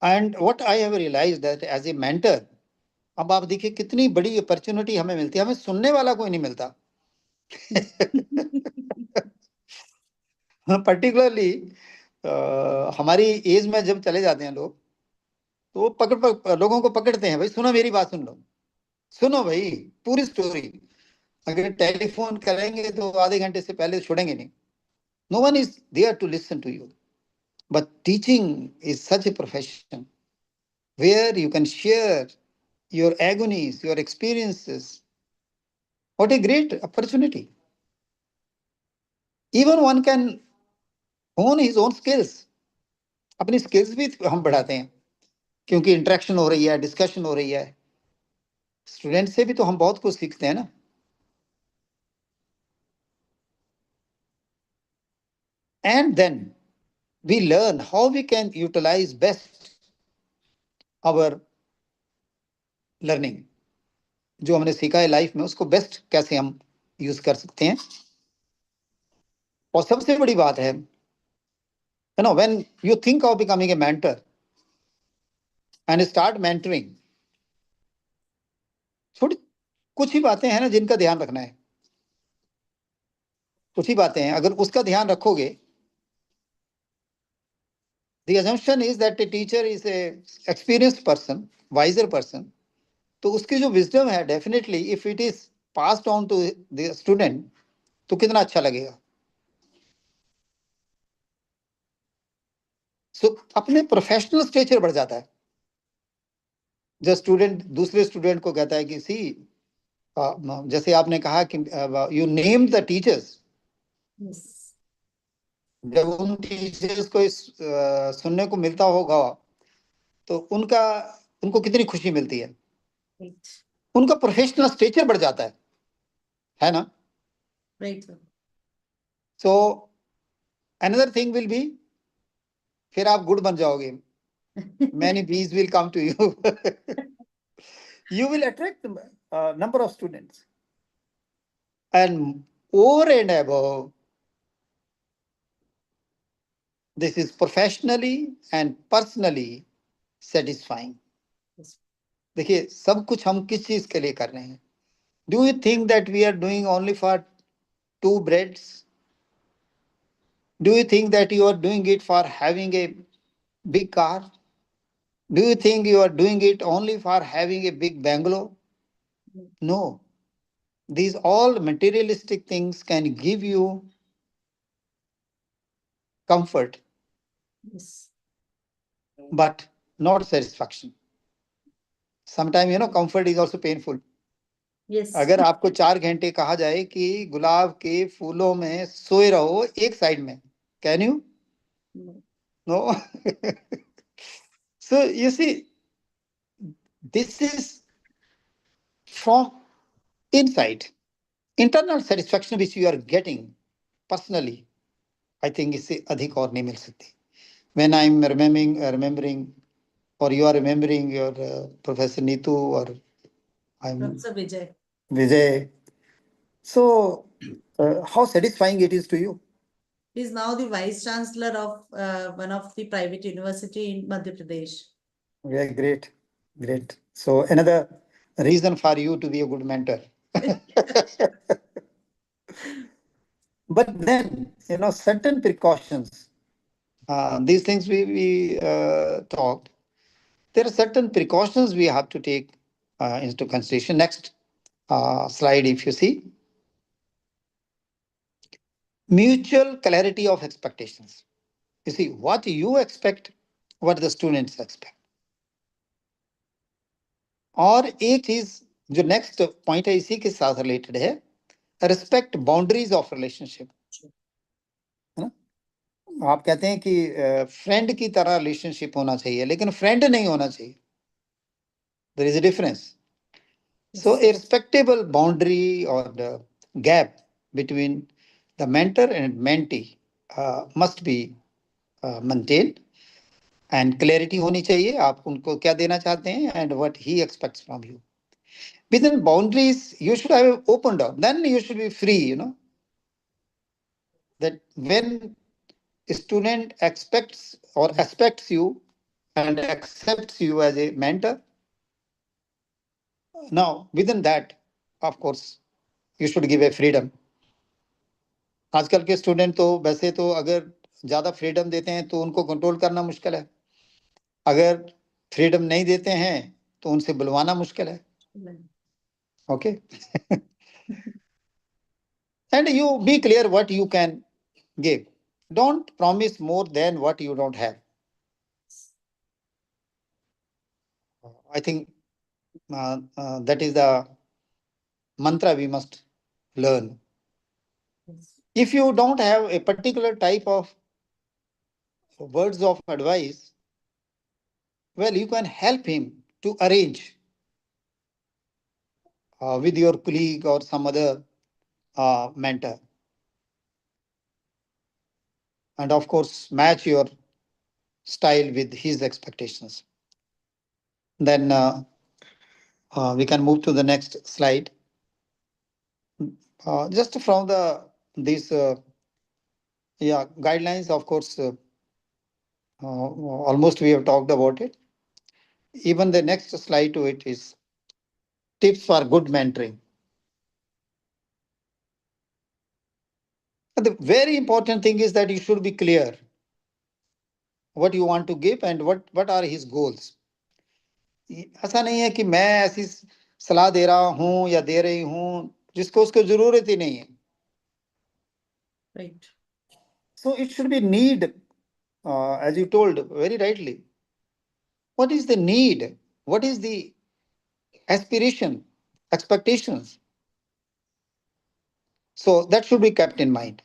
And what I have realised that as a mentor, अब आप देखिए कितनी बड़ी अपॉर्चुनिटी हमें मिलती है. हमें सुनने वाला कोई नहीं मिलता. पर्टिकुलरली हमारी एज में जब चले जाते हैं लोग, तो वो लोगों को पकड़ते हैं, भाई सुनो मेरी बात सुन लो, सुनो भाई पूरी स्टोरी. अगर टेलीफोन करेंगे तो आधे घंटे से पहले छोड़ेंगे नहीं. No one is there to listen to you. But teaching is such a profession where you can share your agonies, your experiences. What a great opportunity. Even one can hone his own skills. अपनी skills भी हम बढ़ाते हैं क्योंकि interaction हो रही है, discussion हो रही है. स्टूडेंट से भी तो हम बहुत कुछ सीखते हैं ना. And then we learn how we can utilize best our learning. जो हमने सीखा है लाइफ में, उसको बेस्ट कैसे हम यूज कर सकते हैं. और सबसे बड़ी बात है, you know, when you think of becoming a mentor and start mentoring, थोड़ी कुछ ही बातें हैं ना जिनका ध्यान रखना है. कुछ ही बातें हैं, अगर उसका ध्यान रखोगे. The assumption is that a teacher is a experienced person, wiser person. तो उसकी जो wisdom है, definitely if it is passed on to the student, तो कितना अच्छा लगेगा. So अपने प्रोफेशनल स्टेचर बढ़ जाता है जब स्टूडेंट दूसरे स्टूडेंट को कहता है कि सी, जैसे आपने कहा कि यू नेम द टीचर्स. जब उन टीचर्स को सुनने को मिलता होगा तो उनको कितनी खुशी मिलती है. उनका प्रोफेशनल स्टेचर बढ़ जाता है ना. So another thing will be, फिर आप गुड बन जाओगे. many bees will come to you. You will attract a number of students, and over and above, this is professionally and personally satisfying. देखिए सब कुछ हम किस चीज के लिए कर रहे हैं. Do you think that we are doing only for 2 breads? Do you think that you are doing it for having a big car? Do you think you are doing it only for having a big bungalow? No. These all materialistic things can give you comfort, but not satisfaction. Sometimes, you know, comfort is also painful. Yes. अगर आपको 4 घंटे कहा जाए कि गुलाब के फूलों में सोए रहो एक साइड में, can you? No. So you see, this is from inside. Internal satisfaction which you are getting personally, I think इससे अधिक और नहीं मिल सकती. When I'm remembering, or you are remembering your Professor Neetu, or I'm Professor Vijay. Vijay. So, how satisfying it is to you? He is now the Vice Chancellor of one of the private university in Madhya Pradesh. Very great, great. So another reason for you to be a good mentor. But then, you know, certain precautions, these things we talked, there are certain precautions we have to take into consideration. Next slide, if you see. Mutual clarity of expectations. You see, what you expect, what the students expect. और एक चीज जो next point है इसी के साथ related है, respect boundaries of relationship, है ना। आप कहते हैं कि फ्रेंड की तरह रिलेशनशिप होना चाहिए, लेकिन फ्रेंड नहीं होना चाहिए। There is a difference. So a respectable boundary or the gap between the mentor and mentee must be maintained, and clarity होनी चाहिए आप उनको क्या देना चाहते हैं and what he expects from you. Within boundaries, you should have opened up. Then you should be free, you know. That when a student expects or expects you and accepts you as a mentor, now within that, of course, you should give a freedom. आजकल के student तो वैसे तो अगर ज्यादा freedom देते हैं तो उनको कंट्रोल करना मुश्किल है, अगर फ्रीडम नहीं देते हैं तो उनसे बुलवाना मुश्किल है। Okay, and you be clear what you can give, don't promise more than what you don't have. I think that is the mantra we must learn. If you don't have a particular type of words of advice, well, you can help him to arrange with your colleague or some other mentor, and of course match your style with his expectations. Then we can move to the next slide. Just from these guidelines, of course, almost we have talked about it. Even the next slide to it is tips for good mentoring. And the very important thing is that you should be clear what you want to give and what are his goals. ऐसा नहीं है कि मैं ऐसी सलाह दे रहा हूं या दे रही हूं जिसको उसको जरूरत ही नहीं है। Right. So it should be need, as you told very rightly. What is the need? What is the aspiration, expectations? So that should be kept in mind.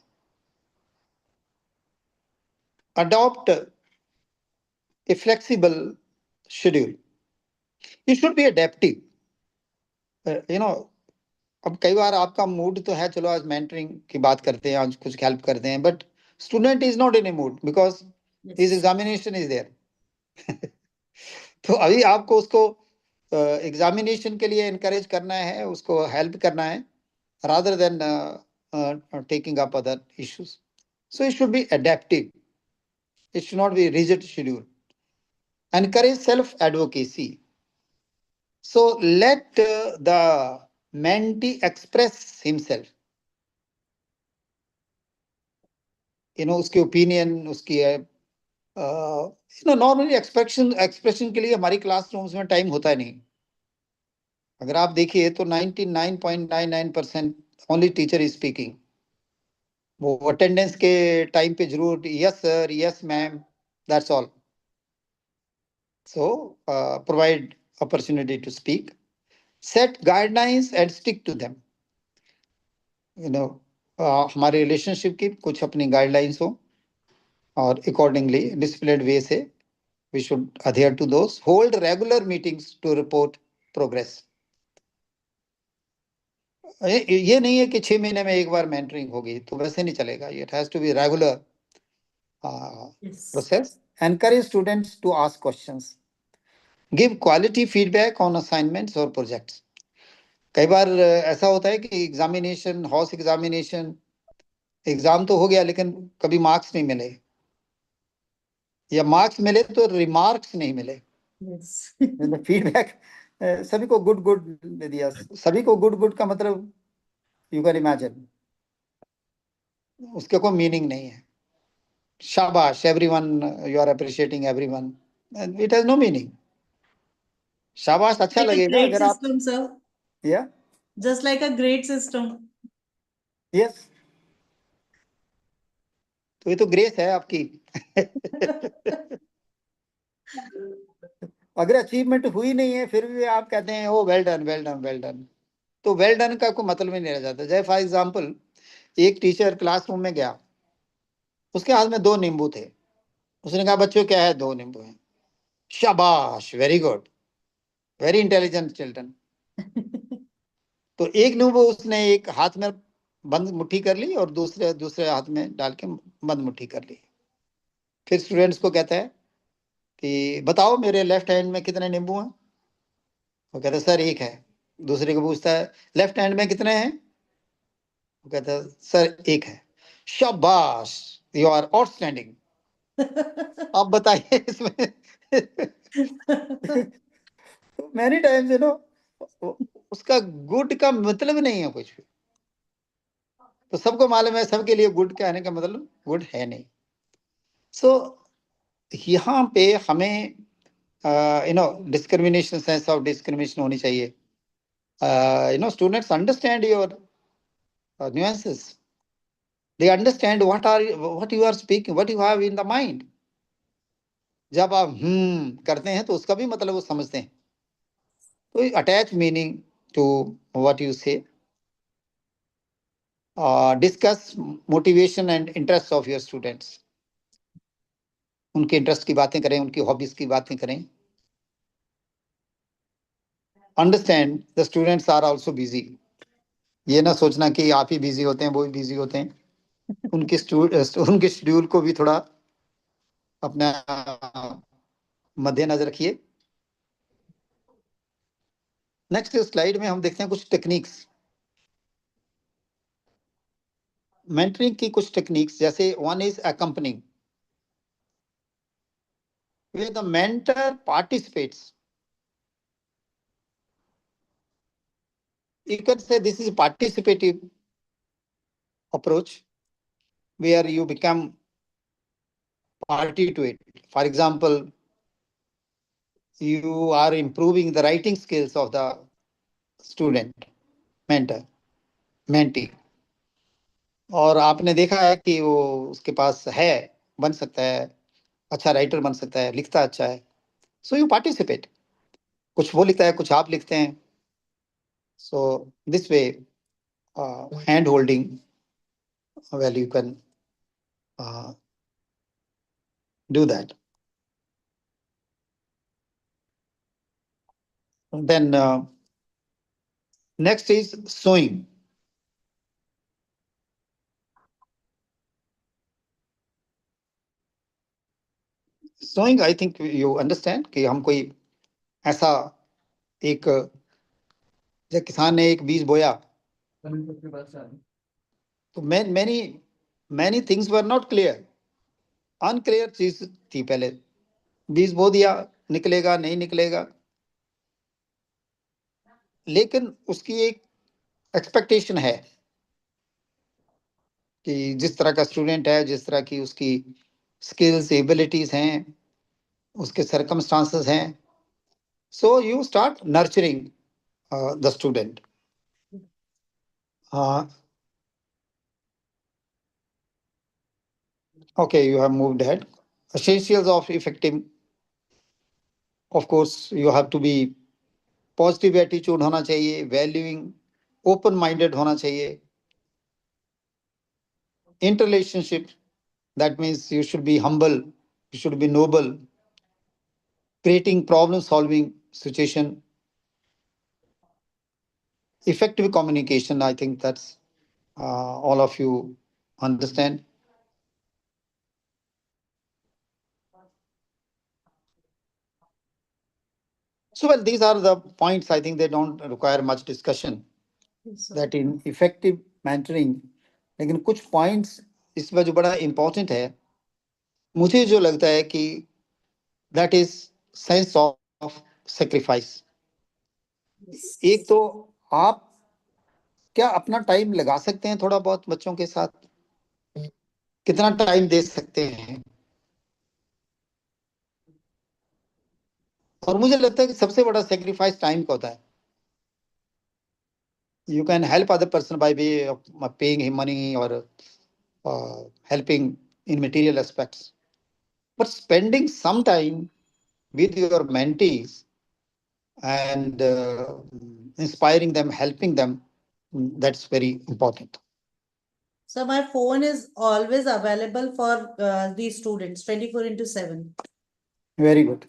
Adopt a flexible schedule. You should be adaptive. You know, अब कई बार आपका mood तो है, चलो आज mentoring की बात करते हैं, आज कुछ हेल्प करते हैं, but student is not in a mood because his examination is there. तो अभी आपको उसको एग्जामिनेशन के लिए इनकरेज करना है, उसको हेल्प करना है, rather than taking up other issues. So it should be adaptive. It should not be rigid schedule. Encourage self-advocacy. So let the mentee express himself. You know, उसकी opinion, उसकी normally expression के लिए हमारी classrooms में time होता नहीं। अगर आप देखिए तो 99.99% ओनली टीचर इज स्पीकिंग। वो अटेंडेंस के टाइम पे जरूर yes sir, yes ma'am, that's all. So provide opportunity to speak, set guidelines and stick to them. You know, हमारे रिलेशनशिप की कुछ अपनी गाइडलाइंस हो और अकॉर्डिंगली डिसिप्लिन्ड वे से we should adhere to those. Hold regular meetings to report progress. ये नहीं है कि 6 महीने में एक बार मेंटरिंग होगी, तो वैसे नहीं चलेगा। It has to be regular process. Encourage students to ask questions. Give quality feedback on assignments or projects. कई बार ऐसा होता है कि एग्जामिनेशन, हाउस एग्जामिनेशन, एग्जाम तो हो गया लेकिन कभी मार्क्स नहीं मिले, या मार्क्स मिले तो रिमार्क्स नहीं मिले। फीडबैक सभी को गुड गुड दिया, सभी को गुड गुड का मतलब यू कैन इमेजिन उसके कोई मीनिंग नहीं है। शाबाश everyone, you are appreciating everyone, it has no meaning. शाबाश अच्छा लगेगा अगर आप, या just like a grade system. Yes, तो ये तो ग्रेस है आपकी। अगर अचीवमेंट हुई नहीं है फिर भी आप कहते हैं oh well done well done well done, तो वेल डन का कोई मतलब ही नहीं रह जाता। जैसे फॉर एग्जाम्पल एक टीचर क्लासरूम में गया, उसके हाथ में 2 नींबू थे, उसने कहा बच्चों क्या है, 2 नींबू हैं। शाबाश, very good, very intelligent children. तो एक नींबू उसने एक हाथ में बंद मुट्ठी कर ली और दूसरे दूसरे हाथ में डाल के बंद मुट्ठी कर ली। फिर स्टूडेंट्स को कहता है कि बताओ मेरे लेफ्ट हैंड में कितने नींबू हैं। वो कहता है सर 1 है। दूसरे को पूछता है लेफ्ट हैंड में कितने हैं। वो कहता है सर 1 है। शाबाश, यू आर आउटस्टैंडिंग। आप बताइए इसमें। मैनी टाइम्स यू नो, उसका गुड का मतलब नहीं है कुछ भी। तो सबको मालूम है सबके लिए गुड कहने का मतलब गुड है नहीं। सो यहाँ पे हमें डिस्क्रिमिनेशन, सेंस ऑफ डिस्क्रिमिनेशन होनी चाहिए। Students understand your nuances, they understand what you are speaking, what you have in the mind. जब आप करते हैं तो उसका भी मतलब वो समझते हैं। तो attach meaning to what you say, discuss motivation and interest of your students. उनके इंटरेस्ट की बातें करें, उनकी हॉबीज की बातें करें। Understand the students are also busy. ये ना सोचना कि आप ही बिजी होते हैं, वो भी बिजी होते हैं। उनके उनके शेड्यूल को भी थोड़ा अपना मद्देनजर रखिए। नेक्स्ट स्लाइड में हम देखते हैं कुछ टेक्निक्स, मेंटरिंग की कुछ टेक्निक्स। जैसे one is accompanying, where the mentor participates. You can say this is a participative approach where you become party to it. For example, you are improving the writing skills of the student, mentor, mentee, और आपने देखा है कि वो उसके पास है, बन सकता है, अच्छा राइटर बन सकता है, लिखता अच्छा है। सो यू पार्टिसिपेट, कुछ वो लिखता है कुछ आप लिखते हैं। So this way hand holding, well you can do that. Then next is sewing. Sewing, I think you understand कि हम कोई ऐसा एक, जब किसान ने एक बीज बोया तो many things were not clear, unclear चीज थी। पहले बीज बो दिया, निकलेगा नहीं निकलेगा, लेकिन उसकी एक एक्सपेक्टेशन है कि जिस तरह का स्टूडेंट है, जिस तरह की उसकी स्किल्स एबिलिटीज हैं, उसके सर्कमस्टांसेस हैं, so you start nurturing the student. Okay, you have moved ahead. Essentials of effective, of course, you have to be positive attitude होना चाहिए, valuing, open minded होना चाहिए, interrelationship, that means you should be humble, you should be noble, creating problem solving situation, effective communication. I think that's all of you understand. So well, these are the points. I think they don't require much discussion. That in effective mentoring, लेकिन कुछ points इसमें जो बड़ा important है, मुझे जो लगता है कि that is sense of sacrifice. एक तो आप क्या अपना टाइम लगा सकते हैं थोड़ा बहुत बच्चों के साथ, कितना टाइम दे सकते हैं। और मुझे लगता है कि सबसे बड़ा सेक्रीफाइस टाइम का होता है। You can help other person by way of paying him money or helping in material aspects. But spending some time with your mentees and inspiring them, helping them, that's very important. So my phone is always available for these students 24/7. Very good,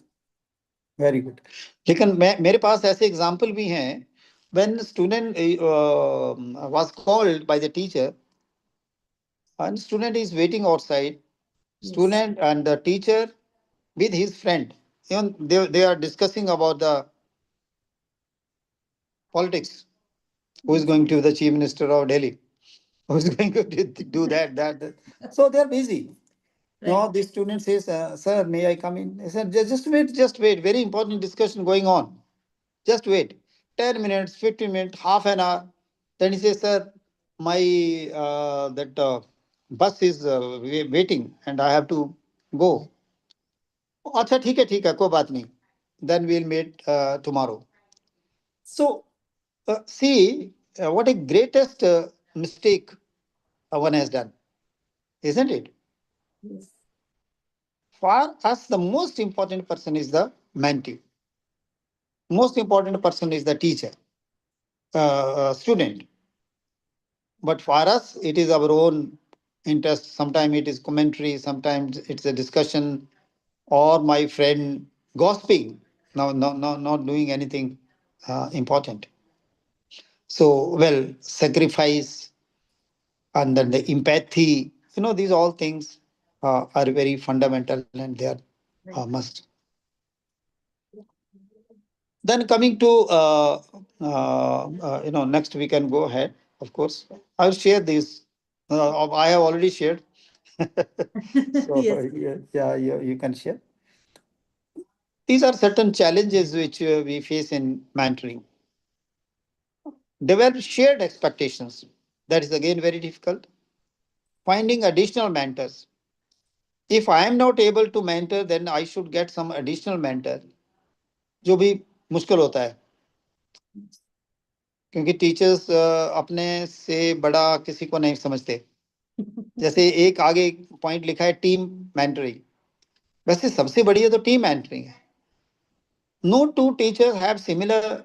very good. लेकिन मेरे पास ऐसे example भी हैं when student was called by the teacher and student is waiting outside, student and the teacher with his friend, even they are discussing about the politics, who is going to be the chief minister of Delhi, who is going to do that. So they are busy. No, the student says, sir, may I come in? I said, just wait, just wait. Very important discussion going on. Just wait. 10 minutes, 15 minutes, half an hour. Then he says, sir, my that bus is waiting and I have to go. अच्छा ठीक है कोई बात नहीं. Then we'll meet tomorrow. So see what a greatest mistake one has done, isn't it? Yes. For us, the most important person is the mentee. Most important person is the teacher, student. But for us, it is our own interest. Sometimes it is commentary, sometimes it's a discussion, or my friend gossiping. No, not doing anything important. So, well, sacrifice and then the empathy, these all things are very fundamental and they are must. Then coming to, next we can go ahead, of course. I'll share this. I have already shared. So, Yes. yeah, you can share. These are certain challenges which we face in mentoring. Develop shared expectations. That is again very difficult. Finding additional mentors. If I am not able to mentor, then I should get some additional mentor. जो भी मुश्किल होता है क्योंकि teachers अपने से बड़ा किसी को नहीं समझते. जैसे एक आगे पॉइंट लिखा है टीम मेंटरिंग, वैसे सबसे बढ़िया तो टीम मेंटरिंग है. No two teachers have similar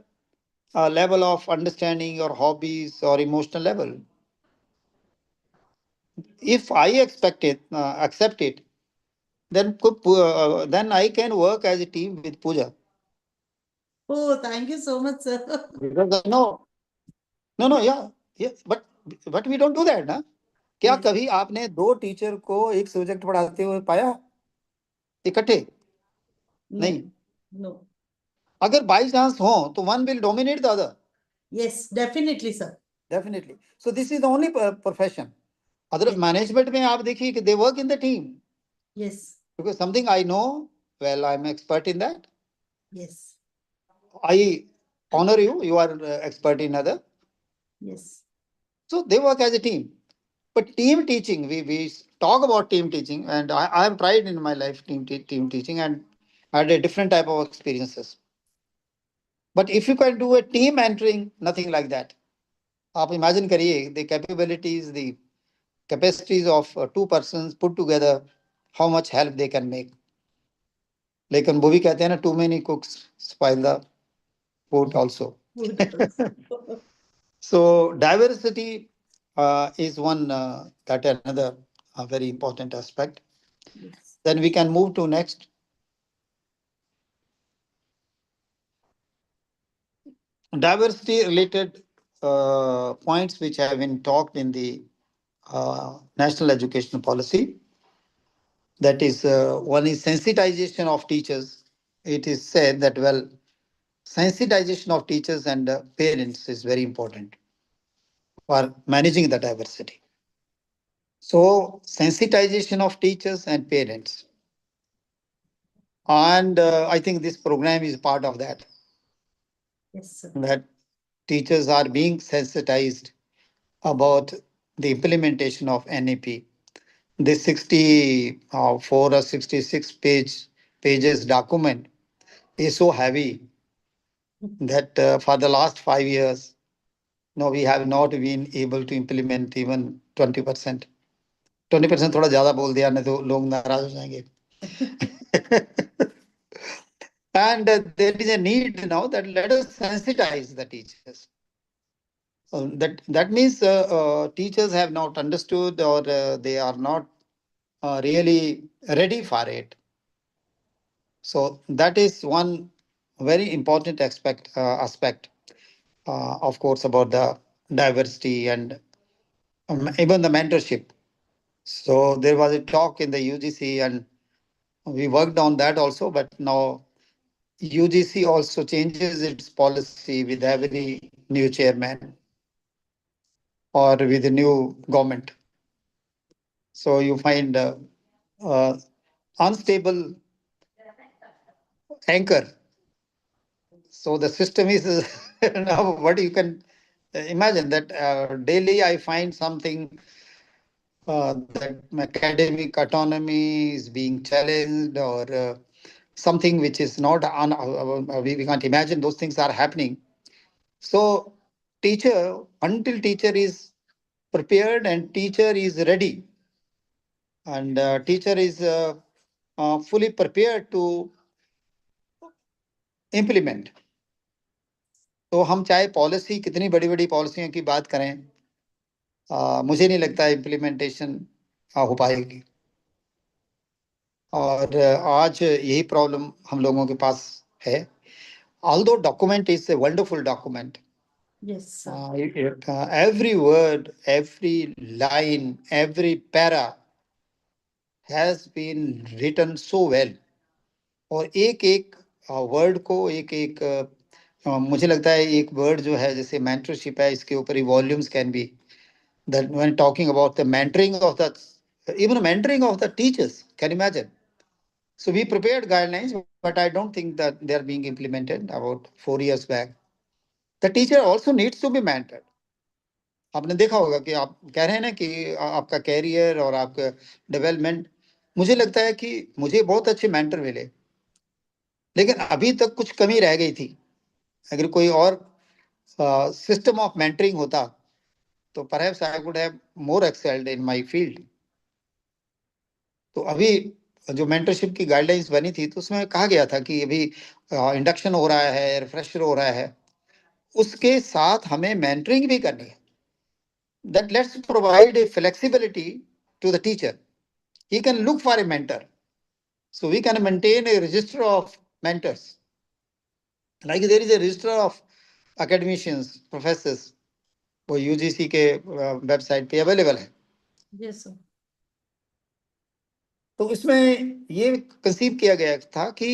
level of understanding or hobbies or emotional level. If I accept it, then I can work as a team with Pooja. Oh, thank you so much, sir. Because no, yeah, but we don't do that, ना? क्या Yes. कभी आपने दो teacher को एक subject पढ़ाते हुए पाया इकट्ठे? No. नहीं. No. अगर बाई चांस हो तो one will dominate the other. Yes, definitely, sir. Definitely. So this is the only profession. Other Yes. management में आप देखिए कि they work in the team. Yes. Because something I know, well, I'm expert in that. Yes. I honor you, you are expert in other. Yes. So they work as a team. But team teaching, we talk about team teaching, and I have tried in my life team teaching and had a different type of experiences. But if you can do a team mentoring, nothing like that. आप imagine करिए the capabilities, the capacities of two persons put together, how much help they can make. लेकिन वो भी कहते हैं ना, too many cooks spoil the food also. Food also. So diversity is one that another very important aspect. Yes. Then we can move to next. Diversity related points which have been talked in the national education policy. That is, one is sensitization of teachers. It is said that, well, sensitization of teachers and parents is very important for managing the diversity. So, sensitization of teachers and parents. And I think this program is part of that. Yes, sir. That teachers are being sensitized about the implementation of NEP. This 64 or 66 pages document is so heavy that for the last 5 years, no, we have not been able to implement even 20%. 20% थोड़ा ज्यादा बोल दिया, नहीं तो लोग नाराज हो जाएंगे. And there is a need now that let us sensitize the teachers. That means teachers have not understood, or they are not really ready for it. So that is one very important aspect, of course, about the diversity and even the mentorship. So there was a talk in the UGC, and we worked on that also. But now UGC also changes its policy with every new chairman or with the new government. So you find uh, unstable anchor. So the system is now what you can imagine that daily I find something that academic autonomy is being challenged, or something which is not we can't imagine those things are happening. So until teacher is prepared and teacher is ready, and teacher is fully prepared to implement. तो हम चाहे policy कितनी बड़ी बड़ी पॉलिसियों की बात करें, मुझे नहीं लगता इम्प्लीमेंटेशन हो पाएगी. और आज यही प्रॉब्लम हम लोगों के पास है. Although document is a wonderful document, Yes, sir. every word, every line, every para has been written so well. और एक एक वर्ड को एक एक मुझे लगता है एक वर्ड जो है जैसे मेंटरशिप है, इसके ऊपर ही volumes can be that when talking about the mentoring of the even mentoring of the teachers, can you imagine? So we prepared guidelines, but I don't think that they are being implemented. About 4 years back, the teacher also needs to be mentored. आपने देखा होगा कि आप कह रहे हैं ना कि आपका कैरियर और आपका डेवलपमेंट, मुझे लगता है कि मुझे बहुत अच्छे मेंटर मिले, लेकिन अभी तक कुछ कमी रह गई थी. अगर कोई और सिस्टम ऑफ मेंटरिंग होता तो perhaps I would have more excelled in my field. तो अभी जो मेंटरशिप की गाइडलाइंस बनी थी तो उसमें कहा गया था कि अभी इंडक्शन हो रहा है, रिफ्रेशर हो रहा है, उसके साथ हमें मेंटरिंग भी करनी है. That let's provide a flexibility to the teacher. He can look for a mentor. So we can maintain a register of mentors. Like there is a register of academicians, professors, वो UGC के website पे available है. Yes, sir. तो इसमें ये conceive किया गया था कि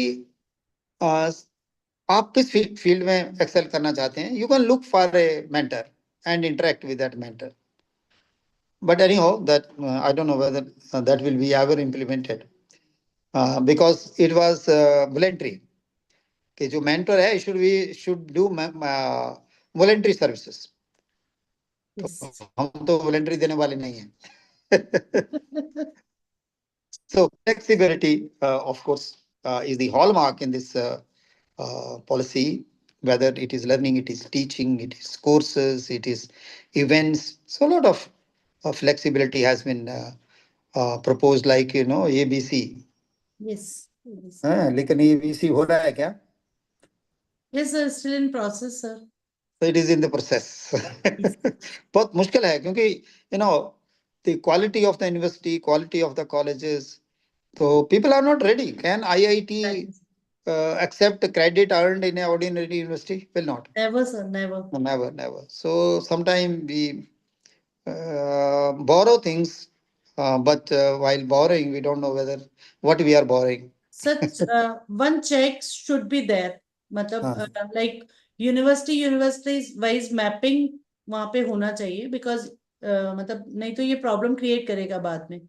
आप किस फील्ड में एक्सेल करना चाहते हैं, you can look for a mentor and interact with that mentor. But anyhow, that I don't know whether that will be ever implemented, because it was voluntary. कि जो mentor है should do voluntary services. Yes. हम तो voluntary देने वाले नहीं हैं. So flexibility, of course, is the hallmark in this policy. Whether it is learning, it is teaching, it is courses, it is events. So a lot of flexibility has been proposed, like ABC. Yes. Yes. हाँ, लेकिन ABC हो रहा है क्या? Yes, sir. Still in process, sir. So it is in the process. Yes. बहुत मुश्किल है क्योंकि the quality of the university, quality of the colleges, so people are not ready. Can IIT accept credit earned in an ordinary university? Will not. Never, sir. Never. Never, never. So sometimes we borrow things, but while borrowing, we don't know what we are borrowing. Such one check should be there. मतलब like universities wise mapping वहाँ पे होना चाहिए, because मतलब नहीं तो ये problem create करेगा बाद में.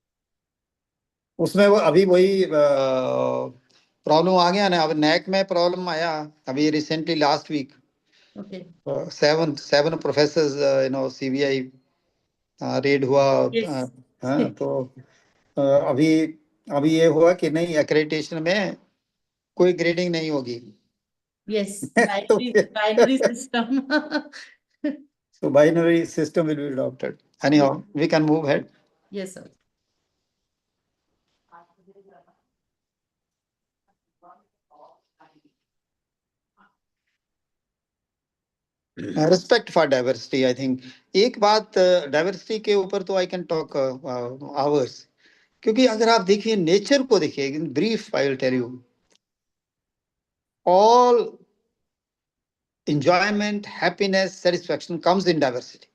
उसमें वो अभी वही प्रॉब्लम आ गया ना. अब NEC में प्रॉब्लम आया अभी recently last week. Okay. 7 professors CBI raid हुआ. Yes. तो अभी ये हुआ कि नहीं, एक्रेडिटेशन में कोई ग्रेडिंग नहीं होगी. Yes. तो Binary system. so binary system will be adopted. Anyhow, we can move ahead. Yes, sir. Respect for diversity, I think. एक बात डाइवर्सिटी के ऊपर तो आई कैन टॉक आवर्स, क्योंकि अगर आप देखिए नेचर को देखिए in brief I will tell you, all enjoyment, happiness, satisfaction comes in diversity.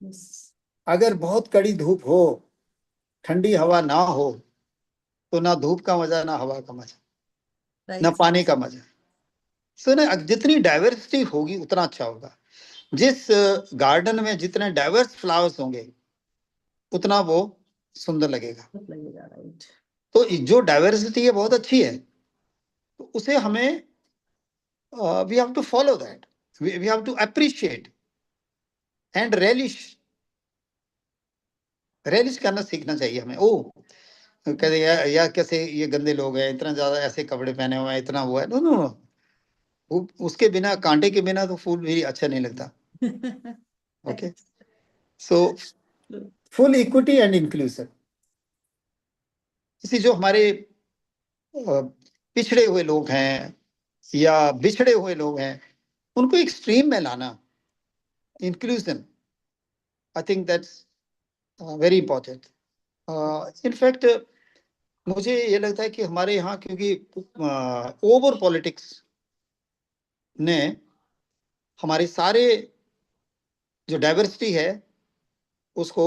Yes. अगर बहुत कड़ी धूप हो, ठंडी हवा ना हो, तो ना धूप का मजा, ना हवा का मजा, Right. ना पानी का मजा. सो ना जितनी डाइवर्सिटी होगी उतना अच्छा होगा. जिस गार्डन में जितने डाइवर्स फ्लावर्स होंगे उतना वो सुंदर लगेगा. लगेगा, right. तो जो डाइवर्सिटी है बहुत अच्छी है, तो उसे हमें we have to follow that, we have to appreciate and relish करना सीखना चाहिए हमें. ओ कहते या कैसे ये गंदे लोग हैं, इतना ज्यादा ऐसे कपड़े पहने हुए हैं, इतना हुआ है. नो नो नो, उसके बिना, कांटे के बिना तो फूल भी अच्छा नहीं लगता. Okay, so full equity and inclusive. इसी जो हमारे पिछड़े हुए लोग हैं या बिछड़े हुए लोग हैं, उनको एक स्ट्रीम में लाना, inclusion, I think that's very important. In fact मुझे ये लगता है कि हमारे यहाँ क्योंकि ओवर पॉलिटिक्स ने हमारे सारे जो डाइवर्सिटी है उसको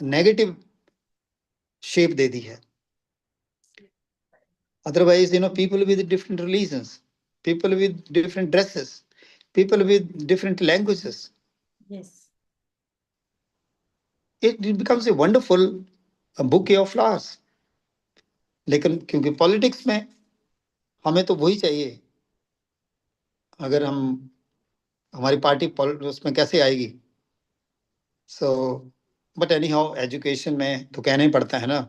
नेगेटिव शेप दे दी है. Otherwise, people with different religions, people with different dresses, people with different languages, Yes. it becomes a wonderful bouquet of flowers. लेकिन क्योंकि पॉलिटिक्स में हमें तो वही चाहिए, अगर हमारी पार्टी उसमें कैसे आएगी. So but any how education में तो कहना ही पड़ता है ना,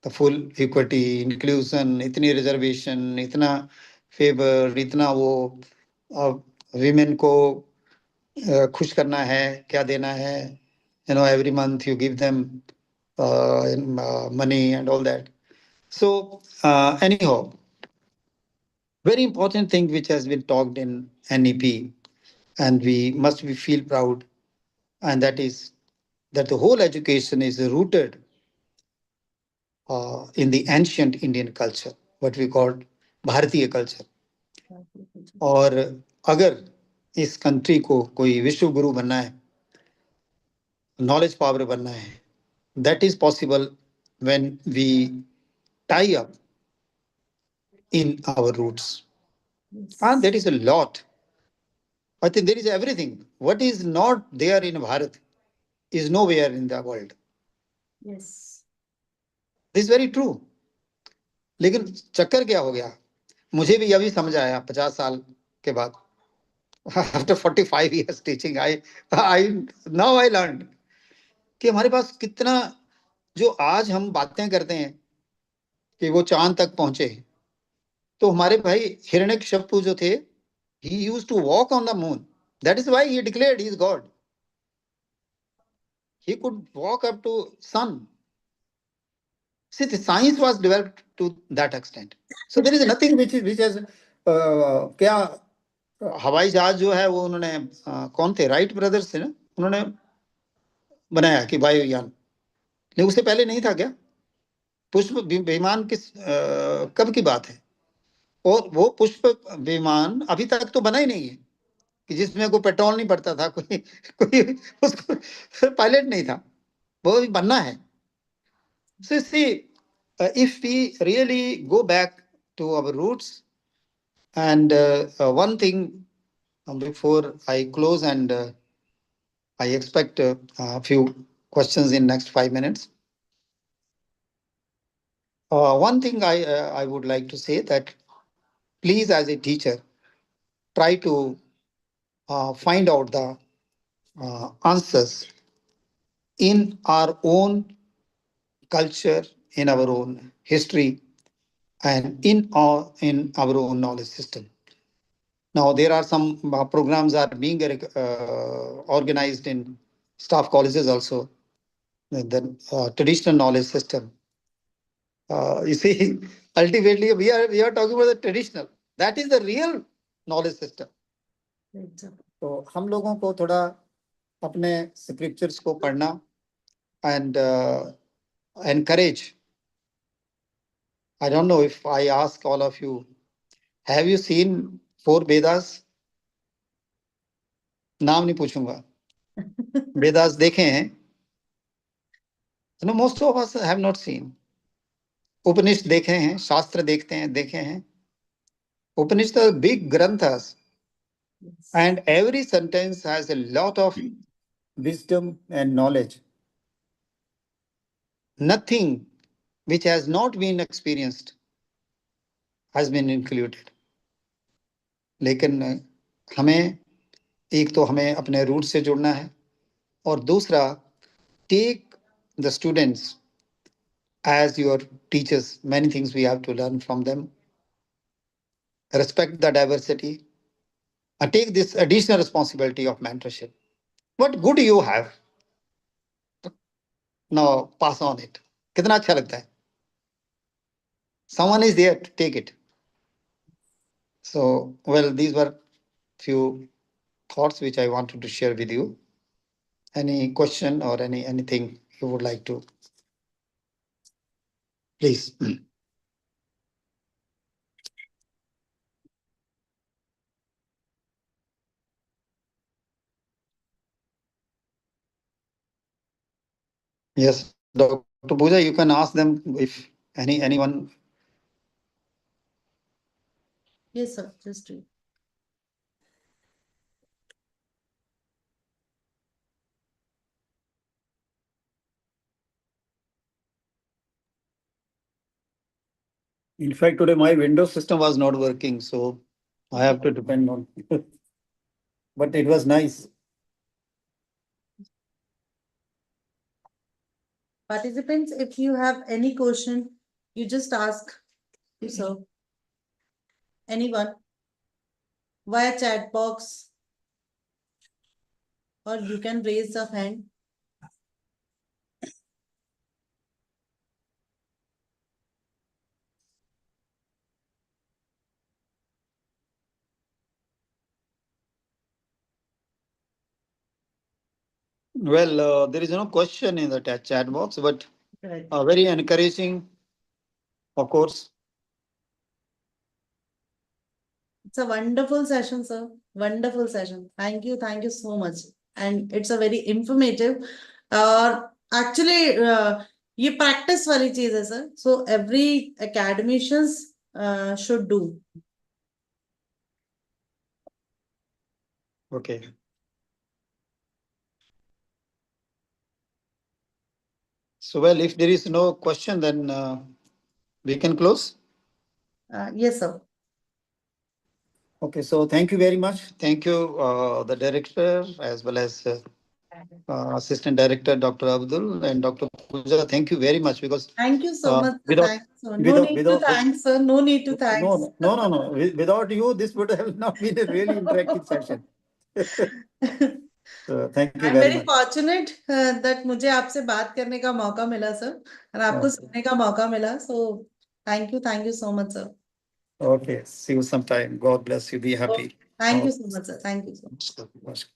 द फुल इक्विटी, इंक्लूजन, इतनी रिजर्वेशन, इतना फेवर, इतना वो विमेन को खुश करना है, क्या देना है, every month you give them money and all that. So anyhow, very important thing which has been talked in NEP, and we must feel proud, and that is that the whole education is rooted in the ancient Indian culture, what we call Bharatiya culture. और अगर इस country को कोई विश्व गुरु बनना है, knowledge power बनना है, that is possible when we tie up in our roots. Yes. And there is a lot. I think there is everything. What is not there in Bharat is nowhere in the world. Yes. This is very true. लेकिन चक्कर क्या हो गया, मुझे भी अभी समझ आया 50 साल के बाद. After 45 years teaching, now I learned कि हमारे पास कितना, जो आज हम बातें करते हैं कि वो चांद तक पहुंचे, तो हमारे भाई हिरण्यकश्यपु जो थे, he used to walk on the moon. That is why he declared he is God. He could walk up to sun. See, the science was developed to that extent. So there is nothing which has क्या हवाई जहाज जो है वो उन्होंने कौन थे, Wright brothers थे ना, उन्होंने बनाया कि वायुयान, लेकिन उससे पहले नहीं था क्या? पुष्प विमान किस कब की बात है? और वो पुष्प विमान अभी तक तो बना ही नहीं है कि जिसमें कोई पेट्रोल नहीं पड़ता था, कोई उसको पायलट नहीं था, वो भी बनना है. So see, if we really go back to our roots, and one thing before I close, and I expect a few questions in next 5 minutes. One thing I would like to say that please, as a teacher, try to find out the answers in our own culture, in our own history, and in our own knowledge system. Now, there are some programs are being organized in staff colleges also, the traditional knowledge system. You see, ultimately, we are talking about the traditional. That is the real knowledge system. Right, sir. तो हम लोगों को थोड़ा अपने scriptures को पढ़ना and encourage. I don't know if I ask all of you, have you seen 4 Vedas? नाम नहीं पूछूंगा. Vedas देखे हैं? No, most of us have not seen. उपनिषद देखे हैं, शास्त्र देखते हैं, देखे हैं. Upanishad are big granthas, Yes. and every sentence has a lot of wisdom and knowledge. Nothing which has not been experienced has been included. लेकिन हमें एक तो हमें अपने रूट से जुड़ना है और दूसरा take the students as your teachers. Many things we have to learn from them. Respect the diversity and take this additional responsibility of mentorship. What good you have, now pass on it. कितना अच्छा लगता है. Someone is there to take it. So, well, these were few thoughts which I wanted to share with you. Any question or anything you would like to? Please. Yes, Dr. Pooja, you can ask them if anyone. Yes, sir. Just do. In fact, today my Windows system was not working, so I have to depend on. But it was nice. Participants, if you have any question, you just ask. Sir. Anyone? Via chat box. Or you can raise the hand. Well, there is no question in the chat box, but Right. very encouraging, of course. It's a wonderful session, sir. Wonderful session. Thank you. Thank you so much. And it's a very informative. Actually, ये practice वाली चीज है, sir. So every academicians should do. Okay. So, well, if there is no question, then we can close. Yes, sir. Okay, so thank you very much. Thank you, the director, as well as Assistant Director, Dr. Abdul, and Dr. Pooja. Thank you very much, because Thank you so much. without- Thanks, sir. No need to thanks, sir. No need to thanks. No. Without you, this would have not been a really interactive session. So thank you I'm very very much. fortunate that मुझे आपसे बात करने का मौका मिला, sir, और आपको सुनने का मौका मिला. So thank you so much, sir. Okay, see you sometime. God bless you. Be happy. Thank you so much, sir. Thank you so much. Namaskar.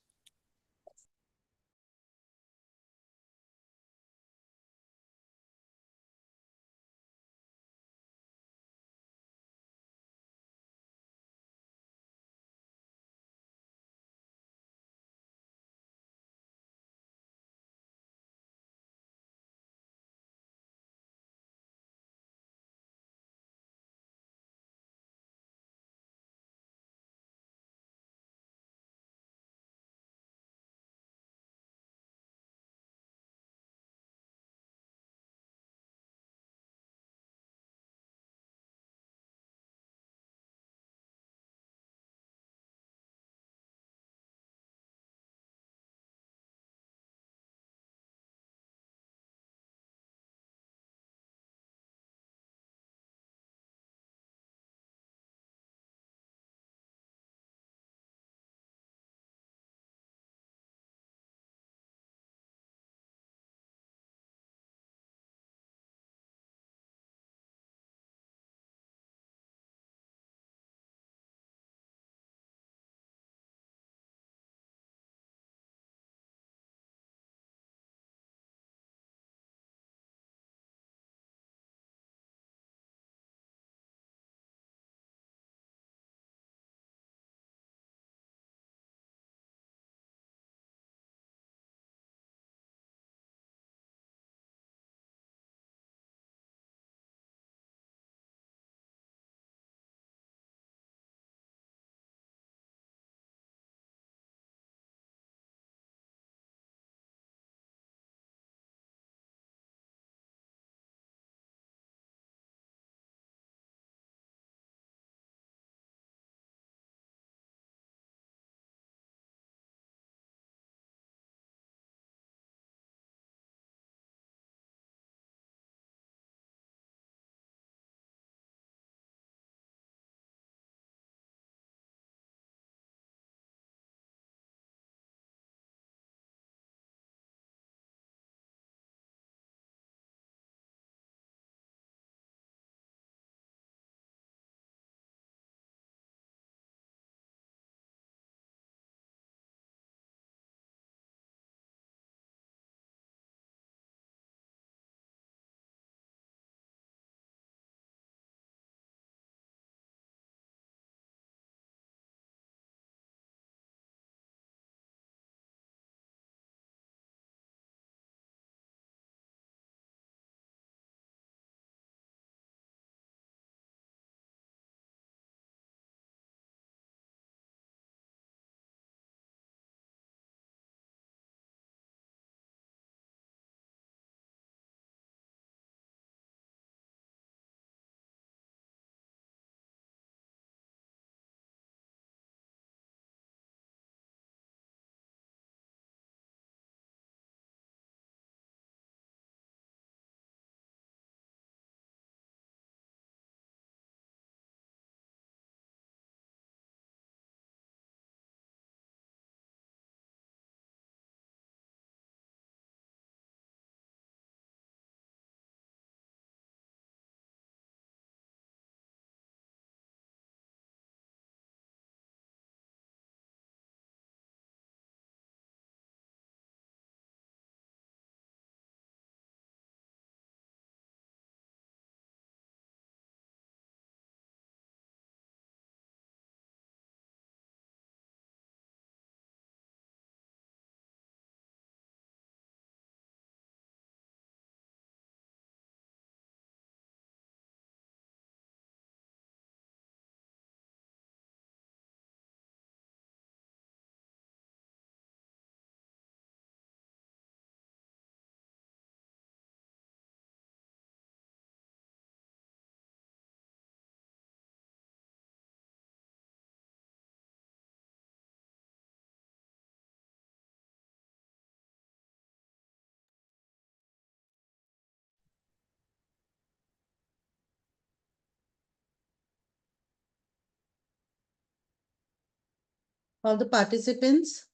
all the participants.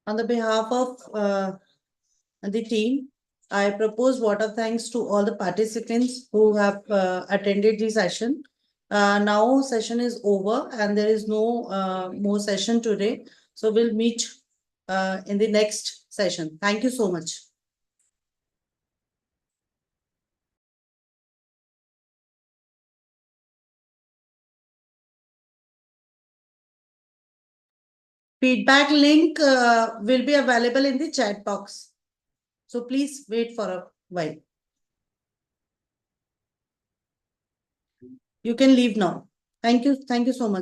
On the behalf of the team, I propose vote of thanks to all the participants who have attended the session. Now session is over and there is no more session today. So we'll meet in the next session. Thank you so much. Feedback link will be available in the chat box. So please wait for a while. You can leave now. Thank you. Thank you so much.